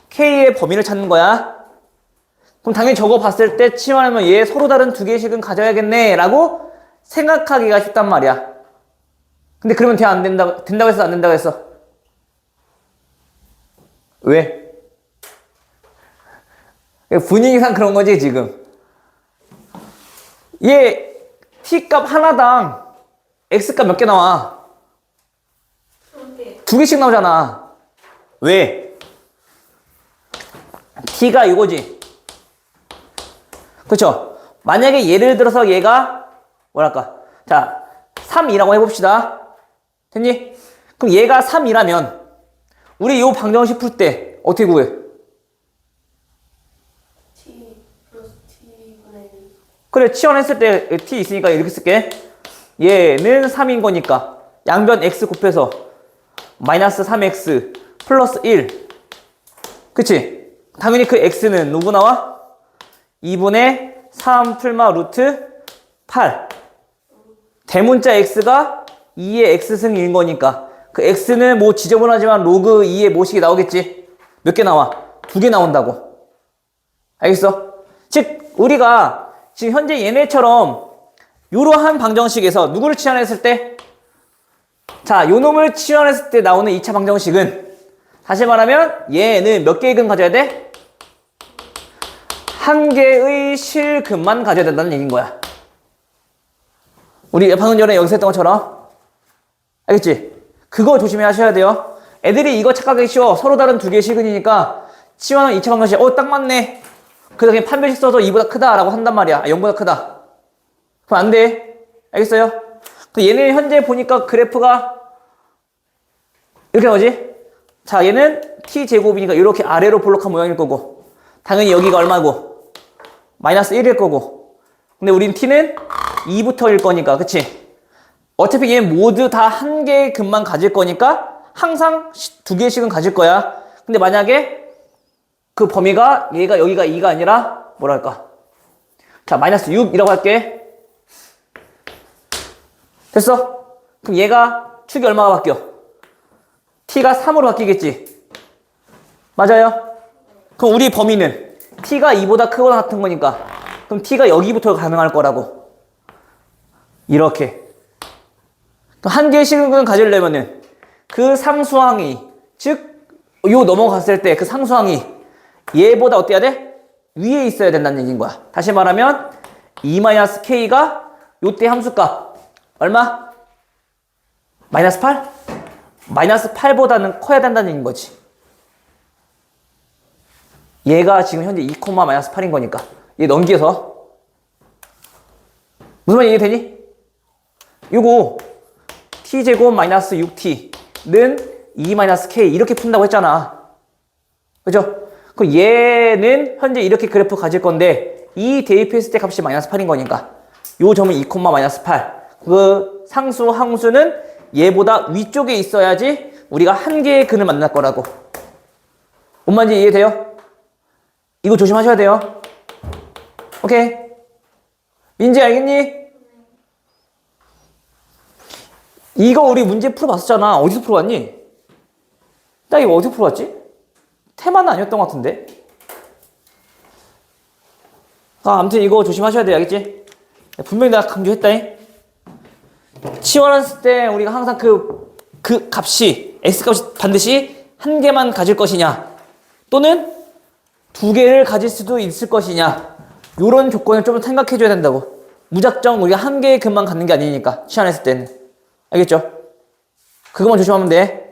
Speaker 1: K의 범위를 찾는 거야. 그럼 당연히 저거 봤을 때 치환하면 얘 서로 다른 두 개의 식은 가져야겠네 라고 생각하기가 쉽단 말이야. 근데 그러면 돼? 안 된다고? 된다고 했어? 안 된다고 했어? 왜? 분위기상 그런 거지 지금. 얘 t값 하나당 x값 몇 개 나와? 두 개씩 나오잖아. 왜? t가 이거지. 그쵸? 만약에 예를 들어서 얘가 뭐랄까, 자 3이라고 해봅시다. 됐니? 그럼 얘가 3이라면 우리 요 방정식 풀 때 어떻게 구해?
Speaker 4: t 플러스 t분의 1.
Speaker 1: 그래, 치환했을 때 t 있으니까 이렇게 쓸게. 얘는 3인 거니까 양변 x 곱해서 마이너스 3x 플러스 1. 그치? 당연히 그 x는 누구 나와? 2분의 3 풀마 루트 8. 대문자 x가 2의 x승인 거니까 그 x는 뭐 지저분하지만 로그 2의 모식이 나오겠지. 몇 개 나와? 2개 나온다고. 알겠어? 즉 우리가 지금 현재 얘네처럼 이러한 방정식에서 누구를 치환했을 때, 자, 요 놈을 치환했을 때 나오는 2차 방정식은 다시 말하면 얘는 몇 개의 근 가져야 돼? 한 개의 실근만 가져야 된다는 얘기인 거야. 우리 방금 전에 여기서 했던 것처럼. 알겠지? 그거 조심히 하셔야 돼요. 애들이 이거 착각하기 쉬워. 서로 다른 두 개의 실근이니까 치환은 2차 방정식 딱 맞네. 그래서 그냥 판별식 써서 2보다 크다라고 한단 말이야. 0보다 크다. 그럼 안 돼. 알겠어요? 얘는 현재 보니까 그래프가 이렇게 나오지? 자, 얘는 t제곱이니까 이렇게 아래로 볼록한 모양일 거고, 당연히 여기가 얼마고? 마이너스 1일 거고. 근데 우린 t는 2부터일 거니까, 그치? 어차피 얘 모두 다 한 개의 근만 가질 거니까 항상 두 개씩은 가질 거야. 근데 만약에 그 범위가 얘가 여기가 2가 아니라 뭐랄까? 자, 마이너스 6이라고 할게. 됐어? 그럼 얘가 축이 얼마가 바뀌어? t가 3으로 바뀌겠지? 맞아요? 그럼 우리 범위는 t가 2보다 크거나 같은 거니까 그럼 t가 여기부터 가능할 거라고. 이렇게. 한 개의 실근을 가지려면은 그 상수항이, 즉 요 넘어갔을 때 그 상수항이 얘보다 어때야 돼? 위에 있어야 된다는 얘기인 거야. 다시 말하면 2-k가 요때 함수값 얼마? 마이너스 8? 마이너스 8보다는 커야 된다는 얘기인 거지. 얘가 지금 현재 2, 마이너스 8인 거니까 얘 넘겨서 무슨 말 이해되니? 요거 t제곱 마이너스 6t는 2-k 이렇게 푼다고 했잖아. 그죠? 그럼 얘는 현재 이렇게 그래프 가질 건데 이 대입했을 때 값이 마이너스 8인 거니까 요 점은 2, 마이너스 8. 그 상수 항수는 얘보다 위쪽에 있어야지 우리가 한 개의 근을 만날 거라고. 뭔 말인지 이해돼요? 이거 조심하셔야 돼요. 오케이? 민지 알겠니? 이거 우리 문제 풀어봤었잖아. 어디서 풀어봤니? 나 이거 어디서 풀어봤지? 테마는 아니었던 것 같은데? 아무튼 이거 조심하셔야 돼. 알겠지? 분명히 내가 강조했다잉. 치환했을 때 우리가 항상 그 값이, x값이 반드시 한 개만 가질 것이냐, 또는 두 개를 가질 수도 있을 것이냐, 요런 조건을 좀 생각해줘야 된다고. 무작정 우리가 한 개의 근만 갖는 게 아니니까, 치환했을 때는. 알겠죠? 그것만 조심하면 돼.